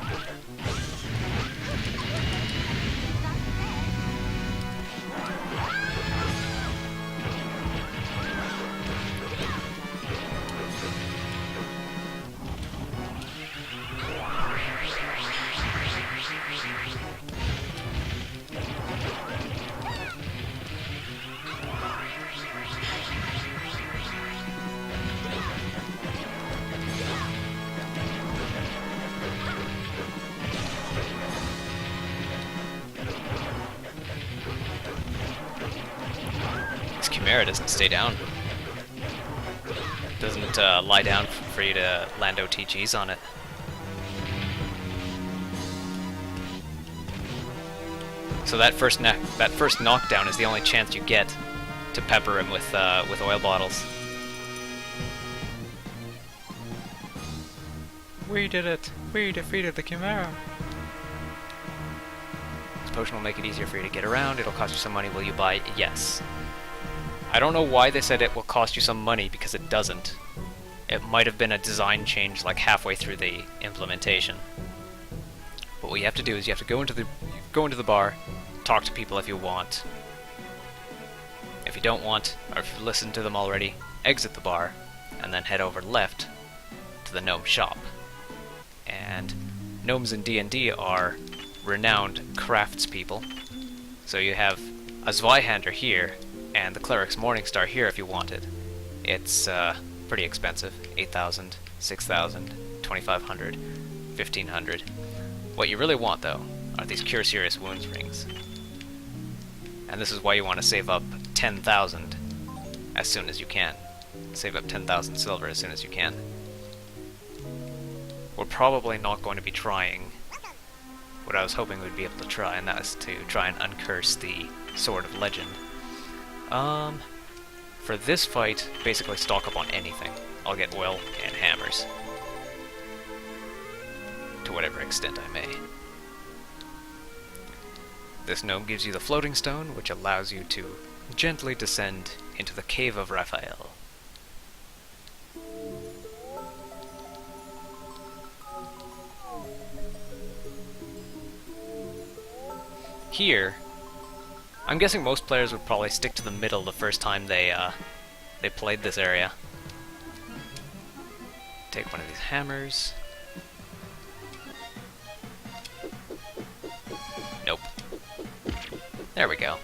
Chimera doesn't stay down. Doesn't lie down for you to land OTGs on it. So that first knockdown is the only chance you get to pepper him with oil bottles. We did it! We defeated the Chimera! This potion will make it easier for you to get around. It'll cost you some money. Will you buy it? Yes. I don't know why they said it will cost you some money, because it doesn't. It might have been a design change like halfway through the implementation. But what you have to do is you have to go into the bar, talk to people if you want. If you don't want, or if you've listened to them already, exit the bar, and then head over left to the gnome shop. And gnomes in D&D are renowned craftspeople. So you have a Zweihander here, and the Cleric's Morningstar here if you want it. It's pretty expensive. 8,000, 6,000, 2,500, 1,500. What you really want, though, are these Cure Serious Wounds rings. And this is why you want to save up 10,000 as soon as you can. Save up 10,000 silver as soon as you can. We're probably not going to be trying what I was hoping we'd be able to try, and that is to try and uncurse the Sword of Legend. For this fight, basically stock up on anything. I'll get oil and hammers. To whatever extent I may. This gnome gives you the floating stone, which allows you to gently descend into the Cave of Raphael. Here, I'm guessing most players would probably stick to the middle the first time they played this area. Take one of these hammers. Nope. There we go.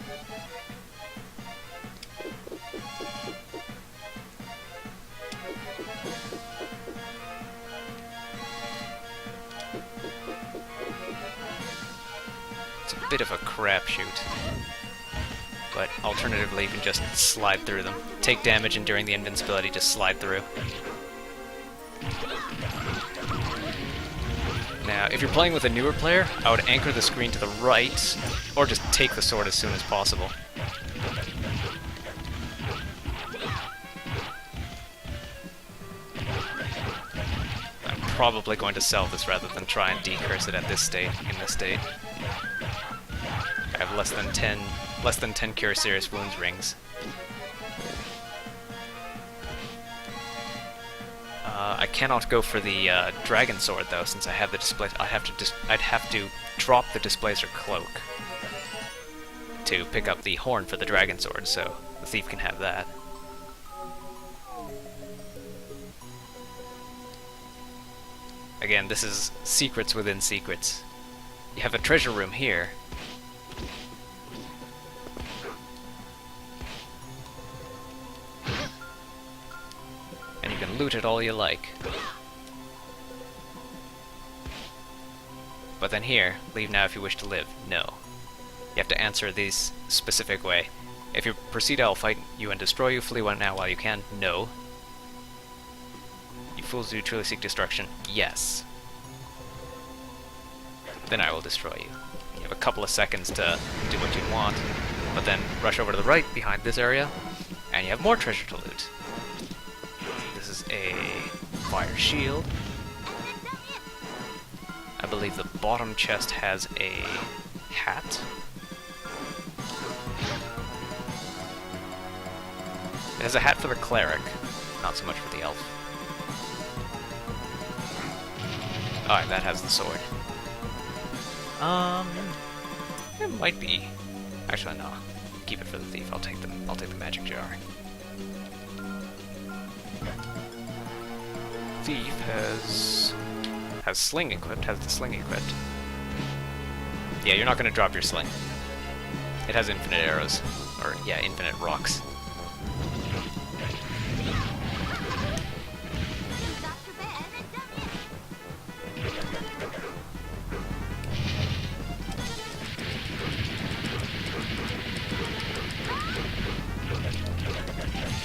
It's a bit of a crapshoot. But alternatively, you can just slide through them. Take damage, and during the invincibility, just slide through. Now, if you're playing with a newer player, I would anchor the screen to the right, or just take the sword as soon as possible. I'm probably going to sell this rather than try and decurse it at this state, in this state. I have less than 10 Cure Serious Wounds rings. I cannot go for the dragon sword though, since I have the display. I'd have to drop the displacer cloak to pick up the horn for the dragon sword, so the thief can have that. Again, this is secrets within secrets. You have a treasure room here. And you can loot it all you like. But then here, leave now if you wish to live. No. You have to answer these specific way. If you proceed, I'll fight you and destroy you. Flee one now while you can. No. You fools, do you truly seek destruction? Yes. Then I will destroy you. You have a couple of seconds to do what you want, but then rush over to the right behind this area, and you have more treasure to loot. This is a fire shield. I believe the bottom chest has a hat. It has a hat for the cleric, not so much for the elf. Alright, that has the sword. It might be. Actually, no. Keep it for the thief. I'll take the magic jar. Thief has sling equipped. Has the sling equipped. Yeah, you're not gonna drop your sling. It has infinite arrows, or yeah, infinite rocks.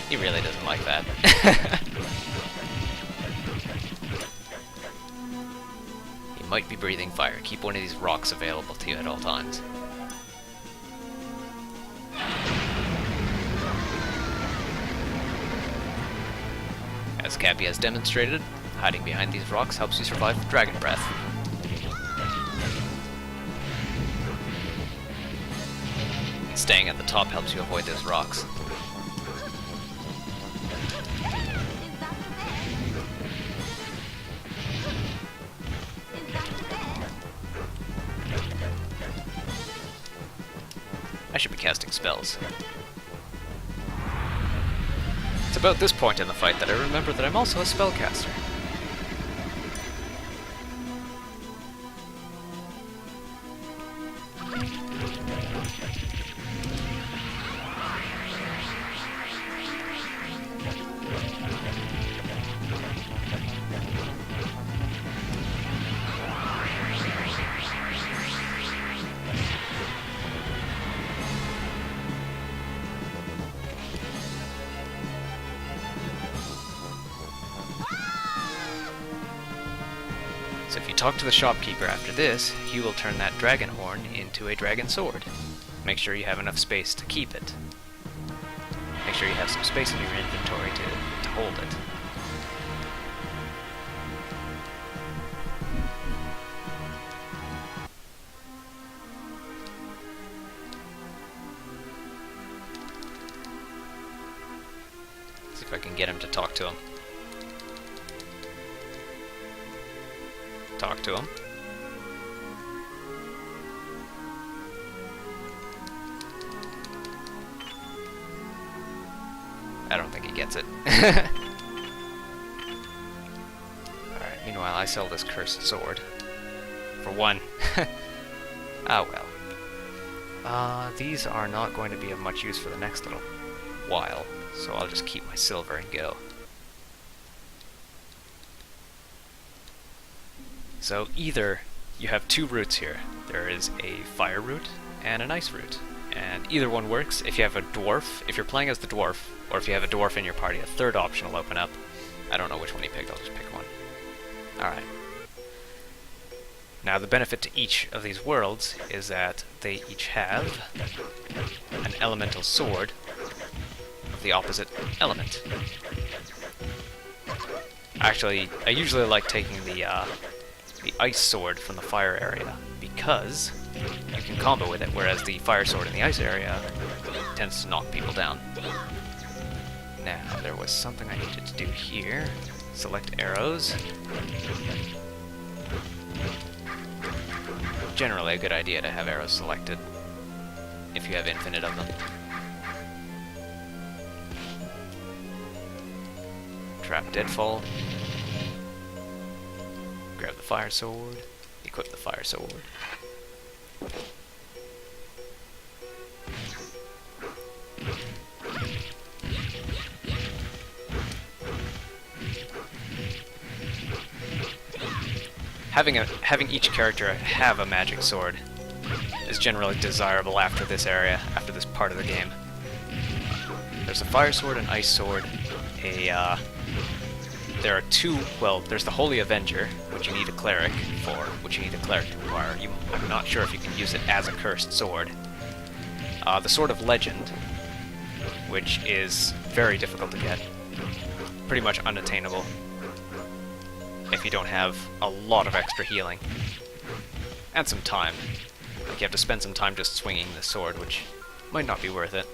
He really doesn't like that. He might be breathing fire. Keep one of these rocks available to you at all times. As Cappy has demonstrated, hiding behind these rocks helps you survive dragon breath. Staying at the top helps you avoid those rocks. I should be casting spells. It's about this point in the fight that I remember that I'm also a spellcaster. So if you talk to the shopkeeper after this, he will turn that dragon horn into a dragon sword. Make sure you have enough space to keep it. Make sure you have some space in your inventory to hold it. See if I can get him to talk to him. Talk to him. I don't think he gets it. Alright, meanwhile I sell this cursed sword. For one. Ah well. These are not going to be of much use for the next little while, so I'll just keep my silver and go. So either you have two routes here. There is a fire route and an ice route. And either one works. If you have a dwarf, if you're playing as the dwarf, or if you have a dwarf in your party, a third option will open up. I don't know which one he picked, I'll just pick one. Alright. Now the benefit to each of these worlds is that they each have an elemental sword of the opposite element. Actually, I usually like taking the ice sword from the fire area because you can combo with it, whereas the fire sword in the ice area tends to knock people down. Now, there was something I needed to do here. Select arrows. Generally a good idea to have arrows selected if you have infinite of them. Trap deadfall. Grab the fire sword. Equip the fire sword. Having each character have a magic sword is generally desirable after this area, after this part of the game. There's a fire sword, an ice sword, there are two, well, there's the Holy Avenger, which you need a cleric for, which you need a cleric to acquire. I'm not sure if you can use it as a cursed sword. The Sword of Legend, which is very difficult to get. Pretty much unattainable if you don't have a lot of extra healing. And some time. Like, you have to spend some time just swinging the sword, which might not be worth it.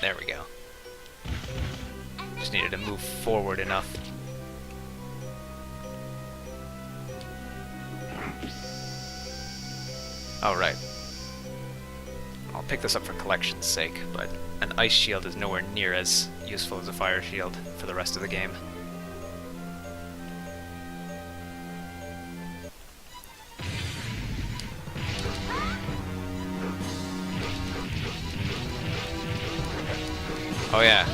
There we go. Just needed to move forward enough. Alright. I'll pick this up for collection's sake, but an ice shield is nowhere near as useful as a fire shield for the rest of the game. Oh yeah,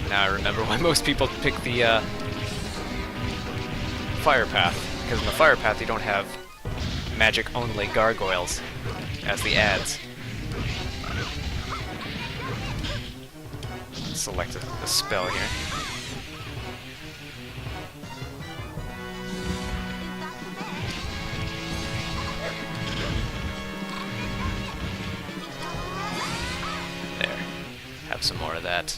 now I remember why most people pick the fire path, because in the fire path you don't have magic-only gargoyles as the adds. Select a spell here. There. Have some more of that.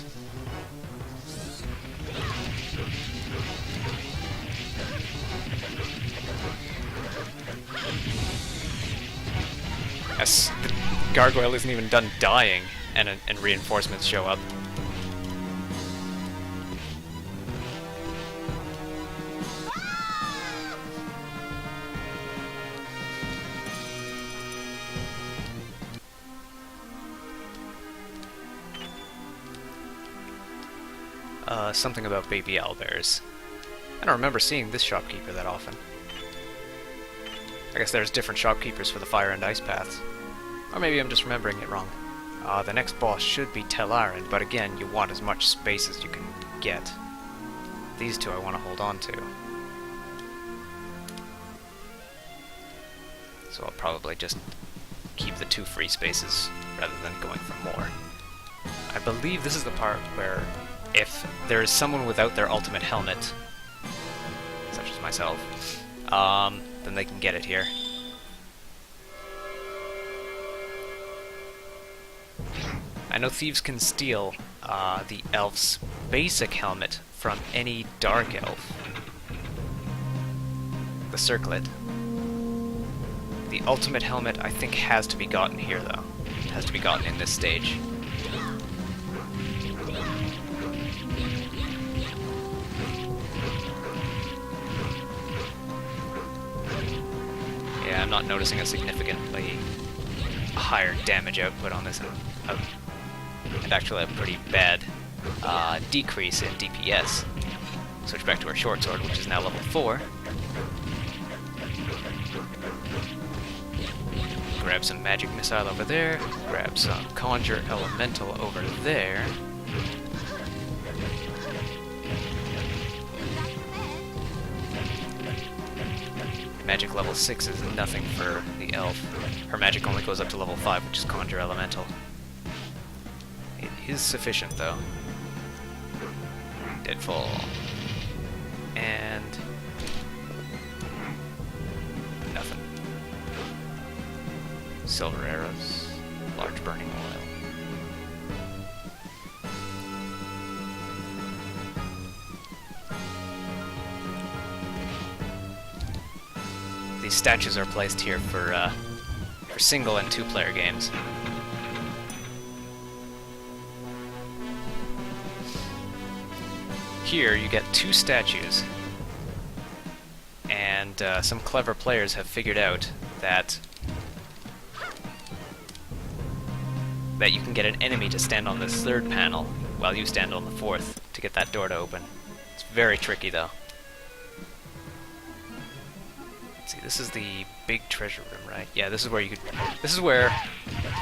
Yes, the gargoyle isn't even done dying, and reinforcements show up. Something about baby owlbears. I don't remember seeing this shopkeeper that often. I guess there's different shopkeepers for the fire and ice paths. Or maybe I'm just remembering it wrong. The next boss should be Tel'aran, but again, you want as much space as you can get. These two I want to hold on to. So I'll probably just keep the 2 free spaces rather than going for more. I believe this is the part where if there is someone without their ultimate helmet, such as myself, then they can get it here. I know thieves can steal the elf's basic helmet from any dark elf. The circlet. The ultimate helmet, I think, has to be gotten here, though. It has to be gotten in this stage. Yeah, I'm not noticing a significantly higher damage output on this, and actually a pretty bad decrease in DPS. Switch back to our short sword, which is now level 4. Grab some magic missile over there. Grab some conjure elemental over there. Magic level 6 is nothing for the elf. Her magic only goes up to level 5, which is conjure elemental. It is sufficient, though. Deadfall. And... nothing. Silver arrows. Large burning oil. These statues are placed here for single and two-player games. Here you get 2 statues, and some clever players have figured out that you can get an enemy to stand on this 3rd panel while you stand on the 4th to get that door to open. It's very tricky though. Let's see, this is the big treasure room, right? Yeah, this is where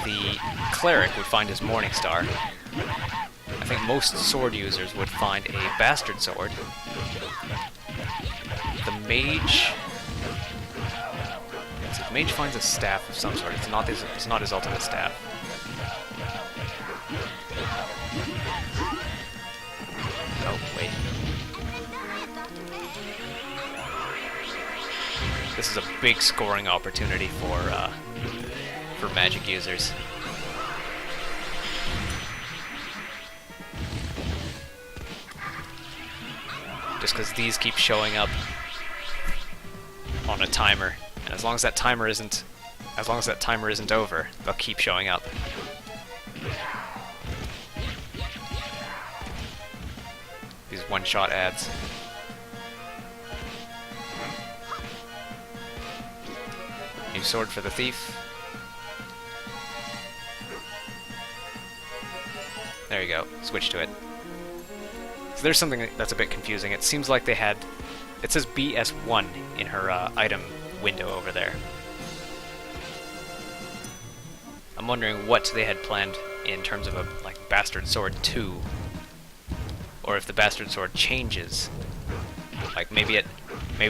the cleric would find his Morning Star. I think most sword users would find a bastard sword. The mage... let's see, the mage finds a staff of some sort. It's not his ultimate staff. Oh, wait. This is a big scoring opportunity for magic users. Just because these keep showing up on a timer, and as long as that timer isn't over, they'll keep showing up. These one-shot ads. New sword for the thief. There you go. Switch to it. So there's something that's a bit confusing. It seems like they had... it says BS1 in her item window over there. I'm wondering what they had planned in terms of a Bastard Sword 2. Or if the Bastard Sword changes. Like maybe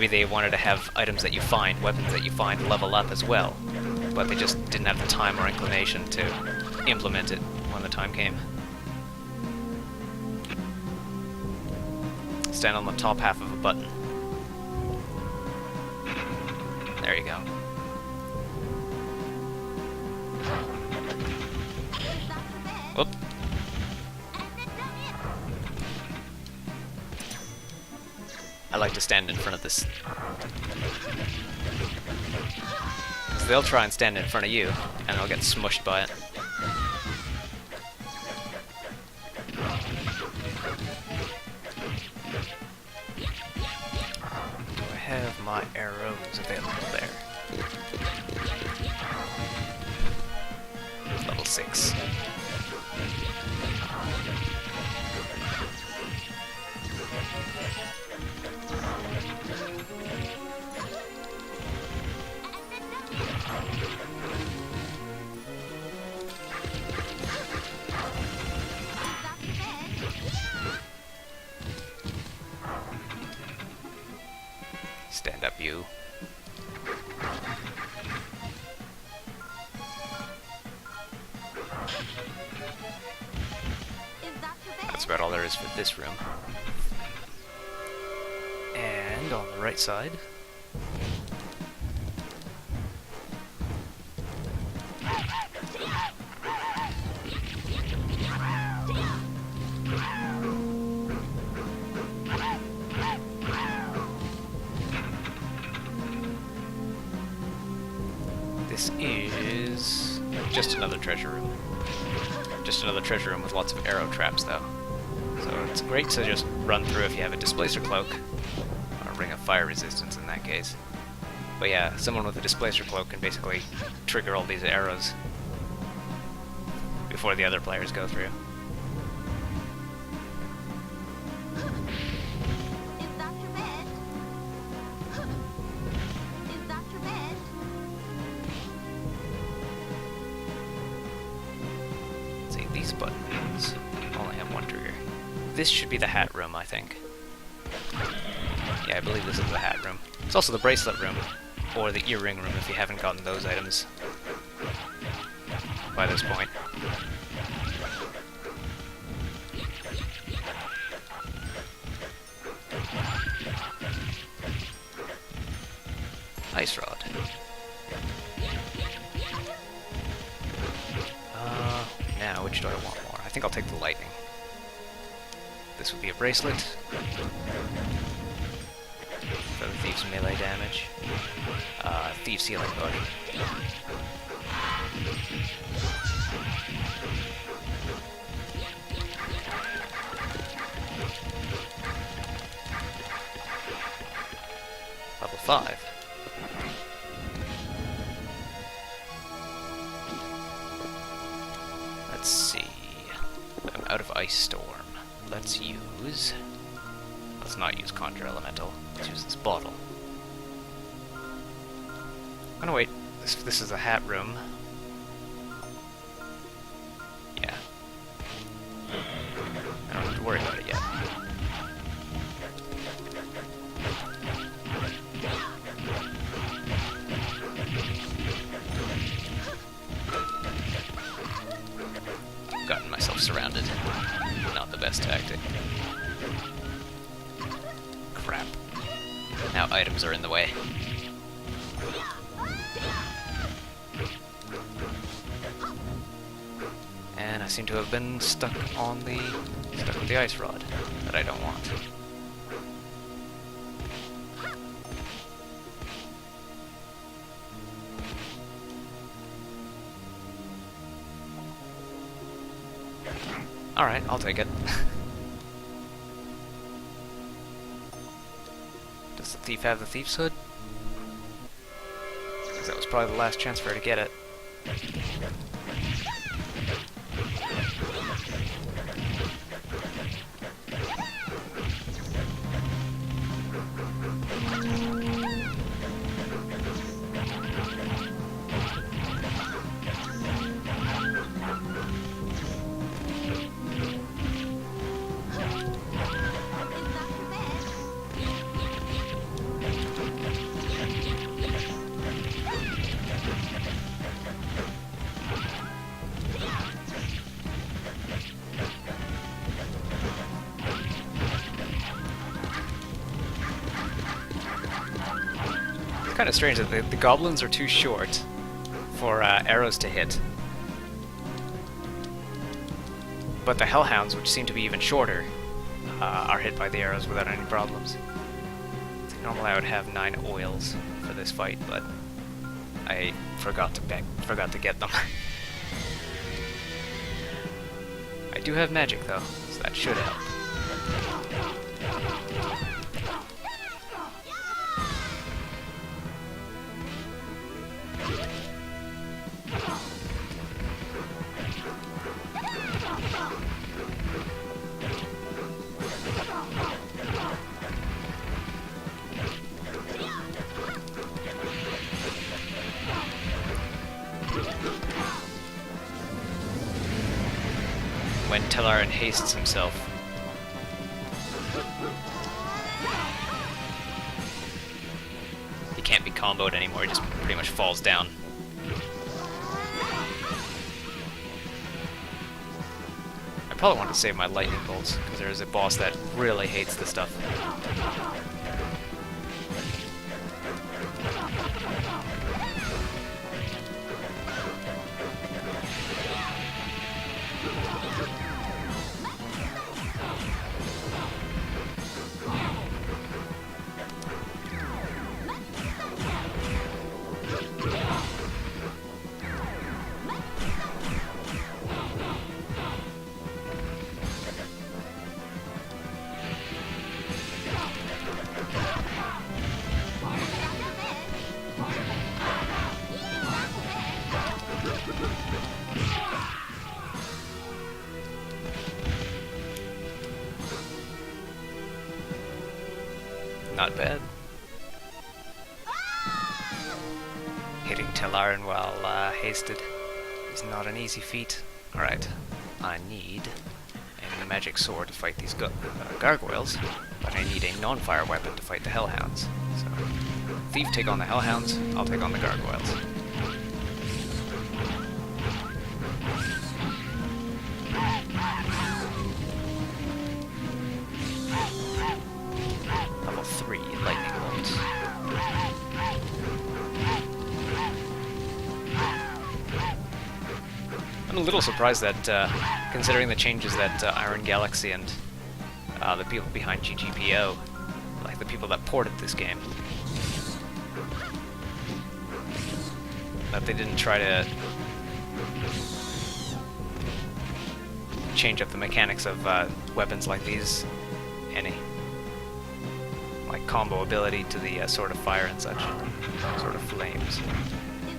they wanted to have items that you find, weapons that you find level up as well. But they just didn't have the time or inclination to implement it when the time came. Stand on the top half of a button. There you go. Whoop. I like to stand in front of this. 'Cause they'll try and stand in front of you, and they'll get smushed by it. Do I have my arrows available there? Level 6. Stand up, you. That's about all there is for this room. And on the right side, this is just another treasure room. Just another treasure room with lots of arrow traps, though. So it's great to just run through if you have a displacer cloak, or ring of fire resistance in that case. But yeah, someone with a displacer cloak can basically trigger all these arrows before the other players go through. These buttons only have one trigger. This should be the hat room, I think. Yeah, I believe this is the hat room. It's also the bracelet room, or the earring room if you haven't gotten those items by this point. ice rod. Now, which do I want more? I think I'll take the lightning. This would be a bracelet. For the Thieves' melee damage. Thieves' healing potion. Level 5. Let's see. I'm out of Ice Storm. Let's not use Conjure Elemental. Let's use this bottle. Oh no, wait. This is a hat room. Yeah. I don't have to worry about it yet. Gotten myself surrounded. Not the best tactic. Crap. Now items are in the way. And I seem to have been stuck with the ice rod that I don't want. Alright, I'll take it. Does the thief have the thief's hood? Because that was probably the last chance for her to get it. Kind of strange that the goblins are too short for arrows to hit, but the hellhounds, which seem to be even shorter, are hit by the arrows without any problems. I think normally I would have 9 oils for this fight, but I forgot to get them. I do have magic though, so that should help. When Telerin hastes himself. He can't be comboed anymore, he just pretty much falls down. I probably want to save my lightning bolts, because there is a boss that really hates this stuff. Not bad. Hitting Telerin while hasted is not an easy feat. Alright, I need a magic sword to fight these gargoyles, but I need a non-fire weapon to fight the hellhounds. So, Thief take on the hellhounds, I'll take on the gargoyles. Level 3 lightning bolts. a little surprised that, considering the changes that Iron Galaxy and the people behind GGPO, like the people that ported this game, that they didn't try to change up the mechanics of weapons like these any. Like combo ability to the Sword of Fire and such. Sword of Flames. Is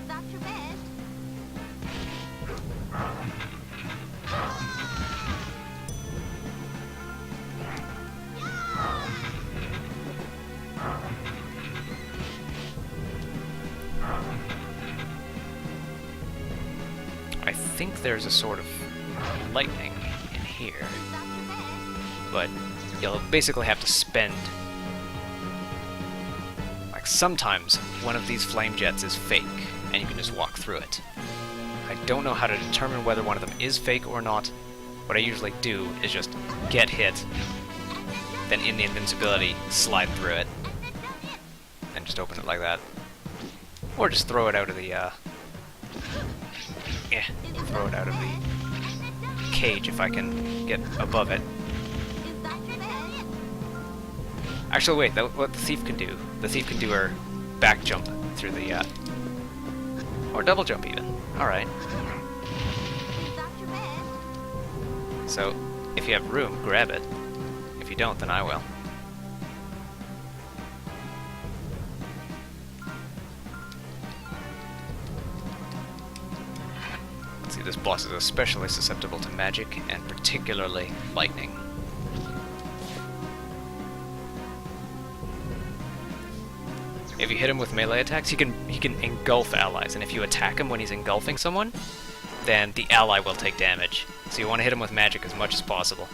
that your bed? I think there's a sort of lightning in here, Is that your bed? but you'll basically have to spend... Like, sometimes one of these flame jets is fake, and you can just walk through it. I don't know how to determine whether one of them is fake or not. What I usually do is just get hit, then in the invincibility, slide through it, and just open it like that. Or just throw it out of the, throw it out of the cage if I can get above it. Is that your bed? Actually, wait, what the thief can do. The thief can do her back jump through the, or double jump even. Alright. Is that your bed? So, if you have room, grab it. If you don't, then I will. Let's see, this boss is especially susceptible to magic, and particularly lightning. If you hit him with melee attacks, he can engulf allies, and if you attack him when he's engulfing someone, then the ally will take damage. So you want to hit him with magic as much as possible.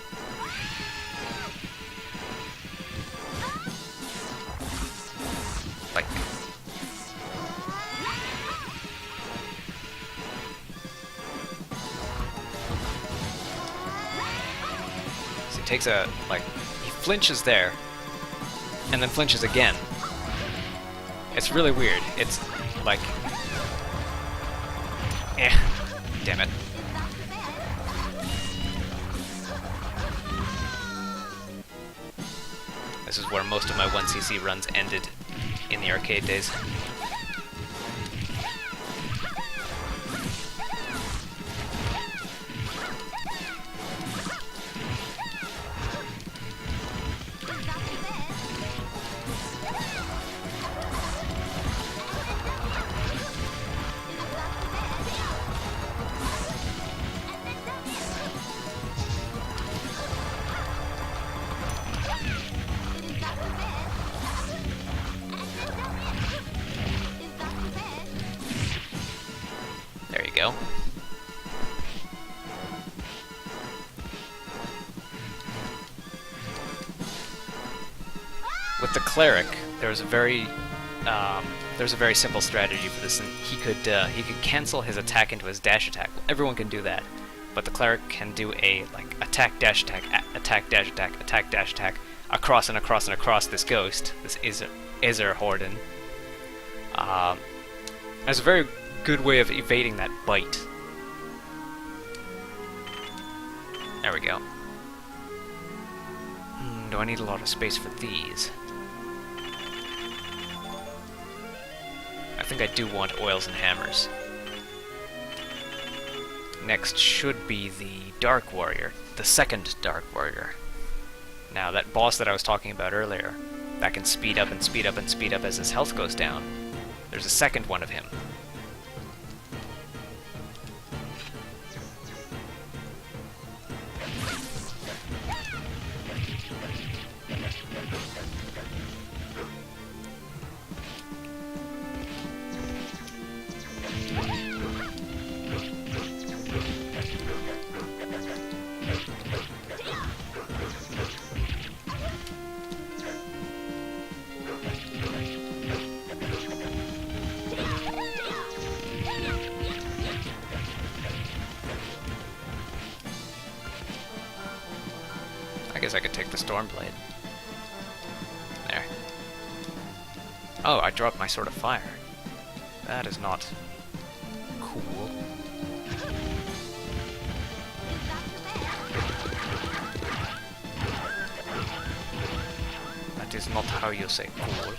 Like... So he takes a, like, he flinches there, and then flinches again. It's really weird. It's like... Damn it. This is where most of my 1cc runs ended in the arcade days. There you go. With the cleric, there's a very simple strategy for this, and he could cancel his attack into his dash attack. Well, everyone can do that, but the cleric can do a like attack dash attack, attack dash attack, attack dash attack across and across and across this ghost, this Iser Horden. As a very good way of evading that bite. There we go. Do I need a lot of space for these? I think I do want oils and hammers. Next should be the Dark Warrior, the second Dark Warrior. Now, that boss that I was talking about earlier, that can speed up and speed up and speed up as his health goes down, there's a second one of him. I guess I could take the Stormblade. There. Oh, I dropped my Sword of Fire. That is not cool. is not how you say cool.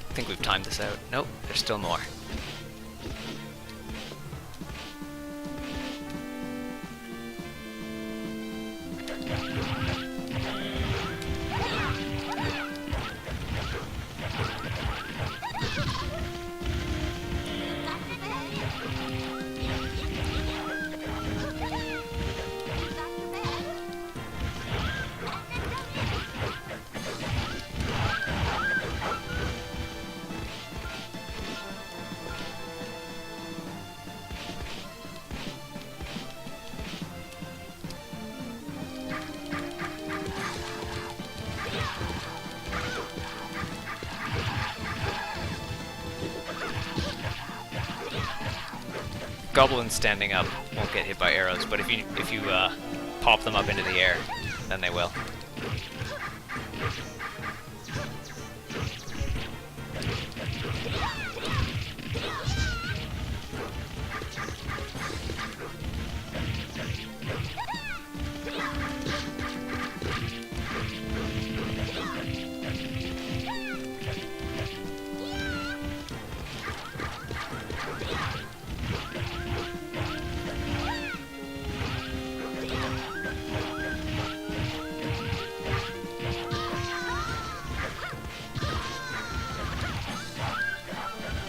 I think we've timed this out. Nope, there's still more. Goblins standing up won't get hit by arrows, but if you pop them up into the air, then they will.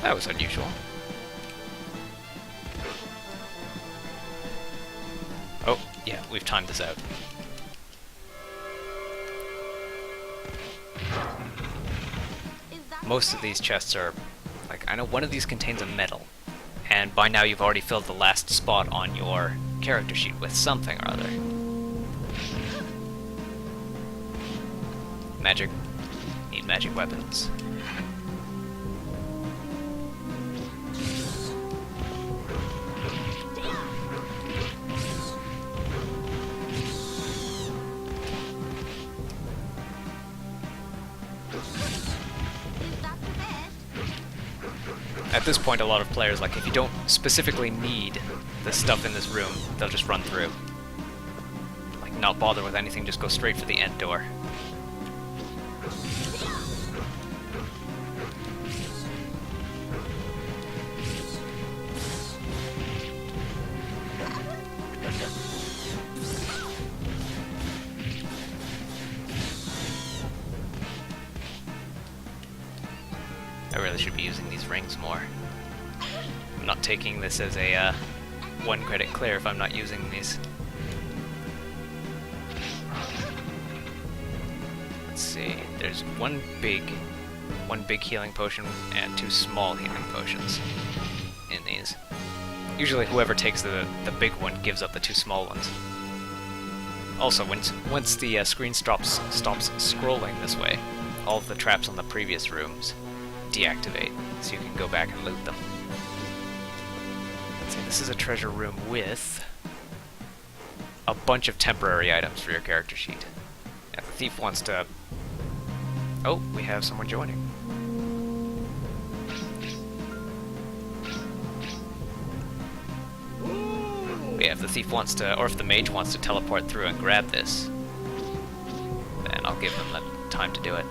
That was unusual. Oh, yeah, we've timed this out. Most of these chests are, like, I know one of these contains a medal, and by now you've already filled the last spot on your character sheet with something or other. Magic. Need magic weapons. At this point, a lot of players, like, if you don't specifically need the stuff in this room, they'll just run through. Like, not bother with anything, just go straight for the end door. I really should be using these rings more. I'm not taking this as a 1 credit clear if I'm not using these. Let's see, there's one big healing potion and 2 small healing potions in these. Usually whoever takes the big one gives up the 2 small ones. Also, once the screen stops scrolling this way, all of the traps on the previous rooms deactivate, so you can go back and loot them. Let's see, this is a treasure room with a bunch of temporary items for your character sheet. And the thief wants to... Oh, we have someone joining. Yeah, if the thief wants to, or if the mage wants to teleport through and grab this, then I'll give them the time to do it.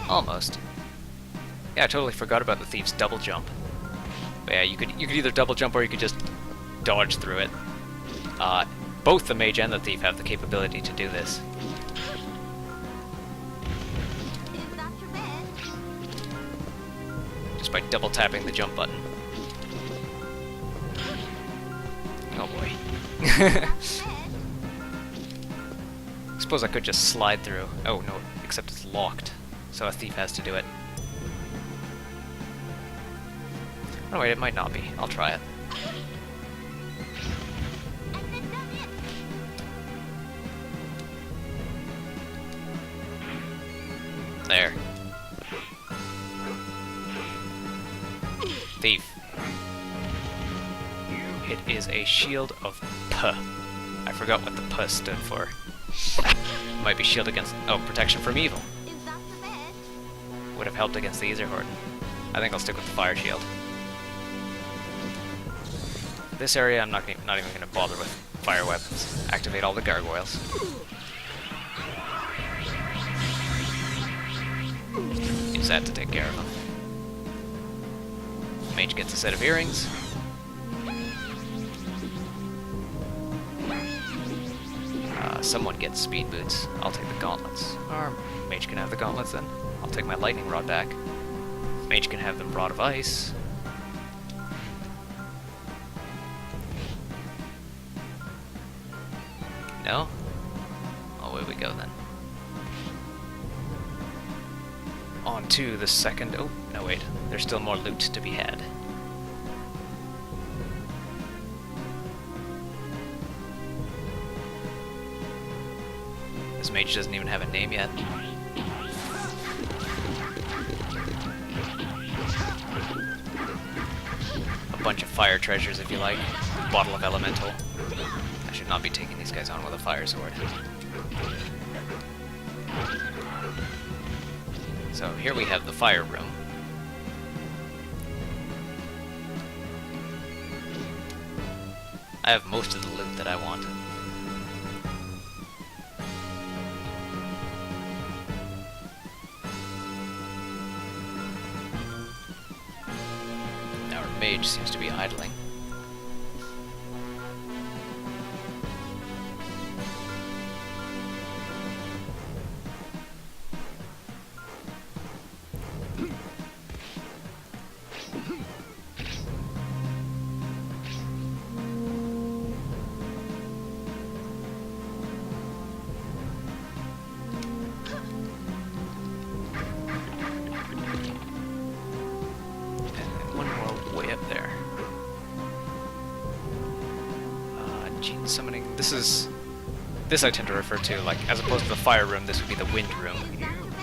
Almost. Yeah, I totally forgot about the thief's double jump. But yeah, you could either double jump or you could just dodge through it. Both the mage and the thief have the capability to do this. Just by double tapping the jump button. Oh boy. Suppose I could just slide through. Oh no, except it's locked. So a thief has to do it. Oh wait, it might not be. I'll try it. There. Thief. It is a shield of P. I forgot what the P stood for. Might be shield against... oh, protection from evil. Is that your bed? Would have helped against the Aetherhorde. I think I'll stick with the fire shield. This area I'm not even going to bother with fire weapons. Activate all the gargoyles. Use that to take care of them. Mage gets a set of earrings. Someone gets speed boots. I'll take the gauntlets. Or Mage can have the gauntlets then. I'll take my lightning rod back. Mage can have the rod of ice. No? Oh, away we go then. On to the second... oh, no wait. There's still more loot to be had. This mage doesn't even have a name yet. A bunch of fire treasures if you like. Bottle of elemental. I should not be taking these guys on with a fire sword. So here we have the fire room. I have most of the loot that I want. Our mage seems to be idling. Summoning. This I tend to refer to, like, as opposed to the fire room, this would be the wind room. Is that your bed?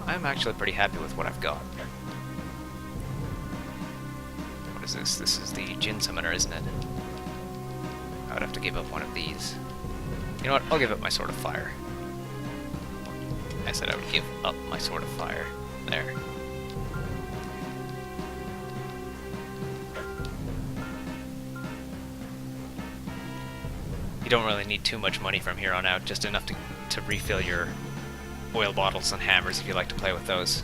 I'm actually pretty happy with what I've got. What is this? This is the Djinn Summoner, isn't it? I would have to give up one of these. You know what? I'll give up my Sword of Fire. I said I would give up my Sword of Fire. There. You don't really need too much money from here on out, just enough to refill your oil bottles and hammers if you like to play with those.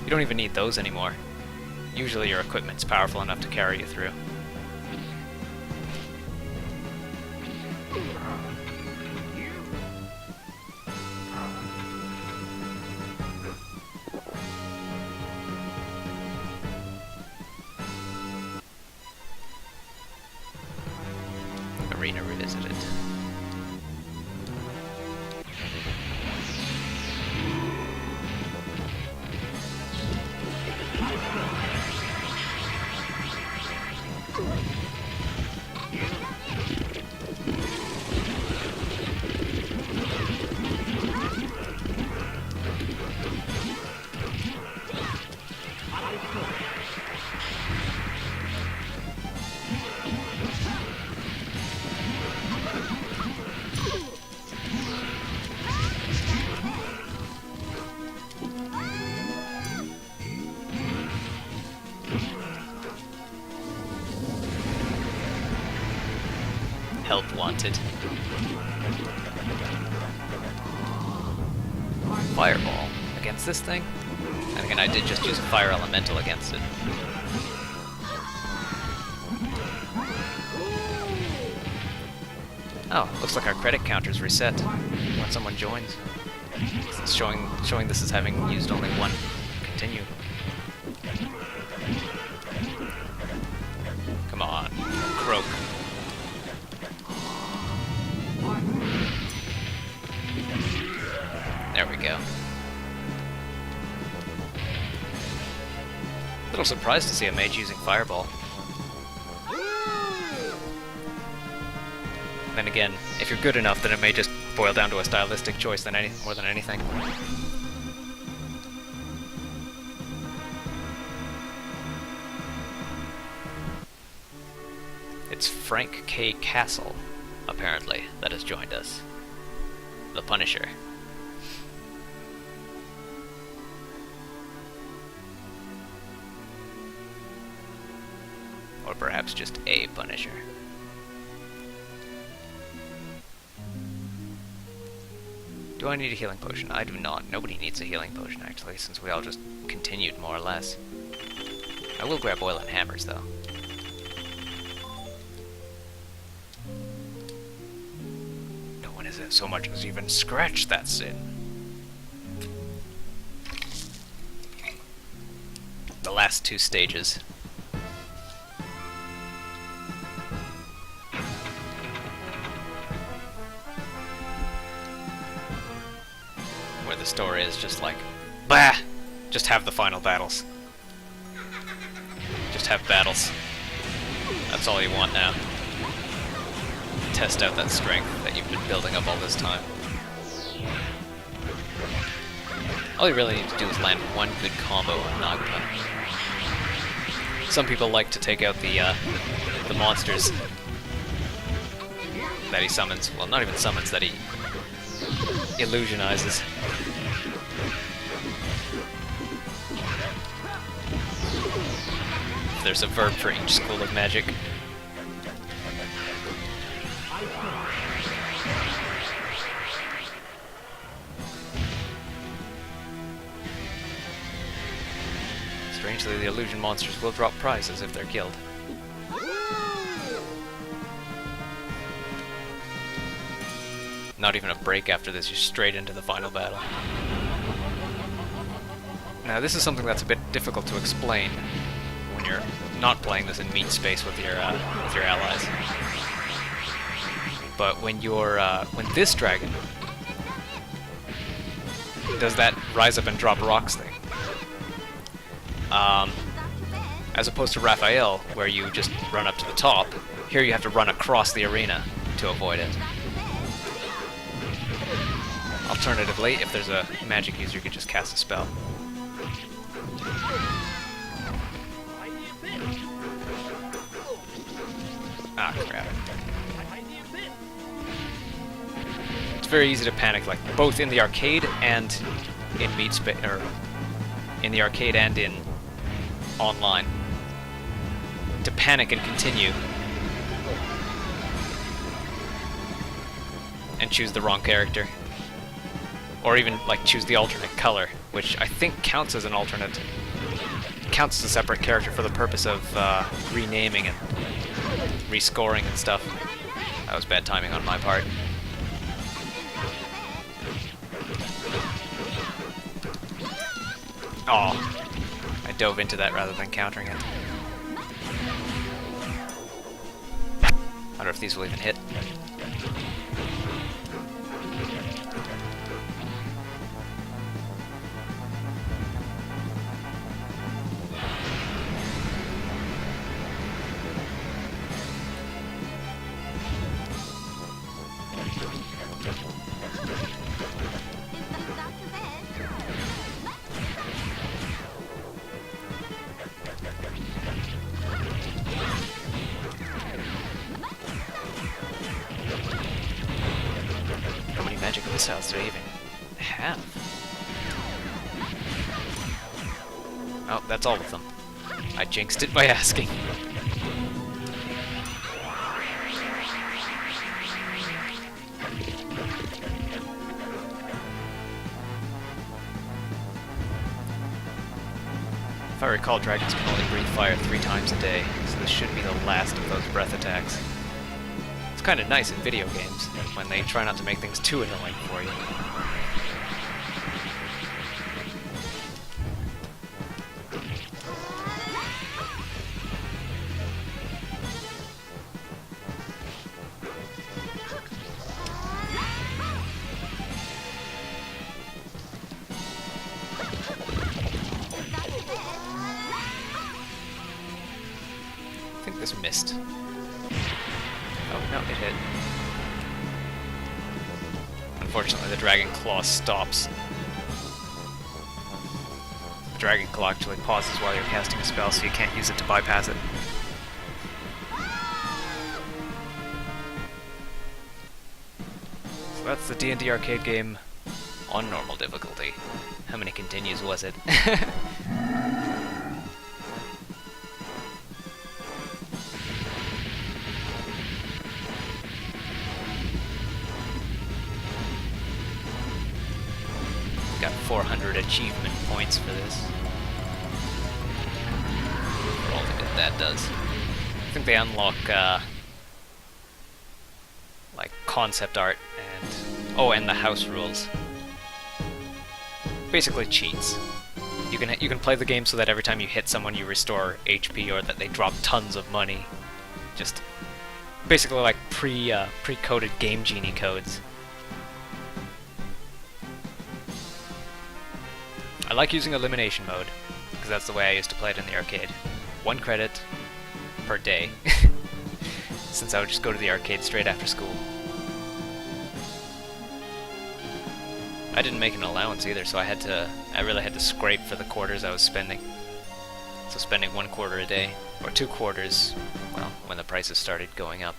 You don't even need those anymore. Usually your equipment's powerful enough to carry you through. Arena Revisited. Help wanted. Fireball against this thing? And again, I did just use a fire elemental against it. Oh, looks like our credit counter's reset when someone joins. It's showing this as having used only one. Continue. Come on, croak. There we go. Little surprised to see a mage using Fireball. Then again, if you're good enough, then it may just boil down to a stylistic choice more than anything. It's Frank K. Castle, apparently, that has joined us. The Punisher. Or perhaps just a Punisher. Do I need a healing potion? I do not. Nobody needs a healing potion, actually, since we all just continued, more or less. I will grab oil and hammers, though. No one has so much as even scratched that sin. The last two stages. Where the story is just like, bah! Just have the final battles. Just have battles. That's all you want now. Test out that strength that you've been building up all this time. All you really need to do is land one good combo of Nagpa. Some people like to take out the monsters that he summons. Well, not even summons, that he illusionizes. There's a verb for each school of magic. Strangely, the illusion monsters will drop prizes if they're killed. Not even a break after this, you're straight into the final battle. Now, this is something that's a bit difficult to explain when you're not playing this in meat space with your allies. But when when this dragon does that rise up and drop rocks thing, as opposed to Raphael, where you just run up to the top, here you have to run across the arena to avoid it. Alternatively, if there's a magic user, you could just cast a spell. Ah, crap. It's very easy to panic, like, both in the arcade and in meat space, or in the arcade and in online. To panic and continue. And choose the wrong character. Or even, like, choose the alternate color, which I think counts as an alternate. Counts as a separate character for the purpose of renaming and rescoring and stuff. That was bad timing on my part. Oh, I dove into that rather than countering it. I wonder if these will even hit. How many magical missiles do I even have? Oh, that's all of them. I jinxed it by asking. If I recall, dragons can only breathe fire 3 times a day, so this should be the last of those breath attacks. It's kind of nice in video games, when they try not to make things too annoying for you. I think this missed. Oh, no, it hit. Unfortunately, the Dragon Claw stops. The Dragon Claw actually pauses while you're casting a spell, so you can't use it to bypass it. that's the D&D arcade game on normal difficulty. How many continues was it? Got 400 achievement points for this. For all the good that does. I think they unlock, like, concept art and... oh, and the house rules. Basically cheats. You can play the game so that every time you hit someone you restore HP or that they drop tons of money. Just basically like pre-coded Game Genie codes. I like using elimination mode, because that's the way I used to play it in the arcade. 1 credit per day, since I would just go to the arcade straight after school. I didn't make an allowance either, so I really had to scrape for the quarters I was spending. So spending 1 quarter a day, or 2 quarters, well, when the prices started going up.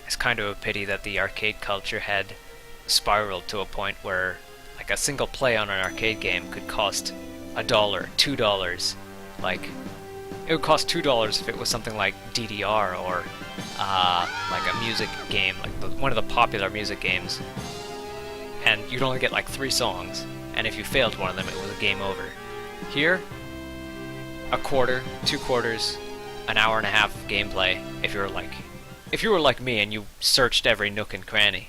It's kind of a pity that the arcade culture had spiraled to a point where like a single play on an arcade game could cost $1, $2. Like, it would cost $2 if it was something like DDR or like a music game, like one of the popular music games. And you'd only get like 3 songs, and if you failed one of them, it was a game over. Here, a quarter, 2 quarters, an hour and a half of gameplay if you were like me and you searched every nook and cranny.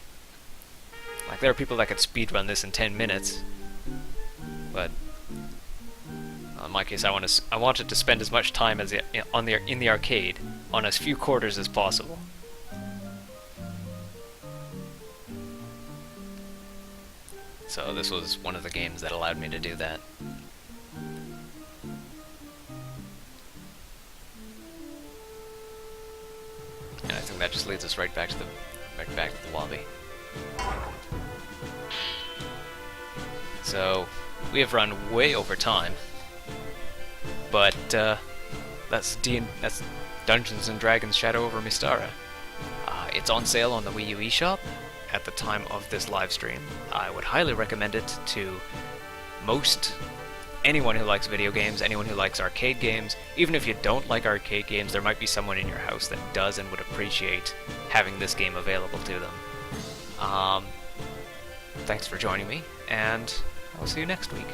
Like, there are people that could speedrun this in 10 minutes. But well, in my case, I wanted to spend as much time as in the arcade on as few quarters as possible. So this was one of the games that allowed me to do that. And I think that just leads us right back to the lobby. So we have run way over time, but that's Dungeons and Dragons: Shadow over Mystara. It's on sale on the Wii U eShop at the time of this live stream. I would highly recommend it to anyone who likes video games, anyone who likes arcade games. Even if you don't like arcade games, there might be someone in your house that does and would appreciate having this game available to them. Thanks for joining me, and I'll see you next week.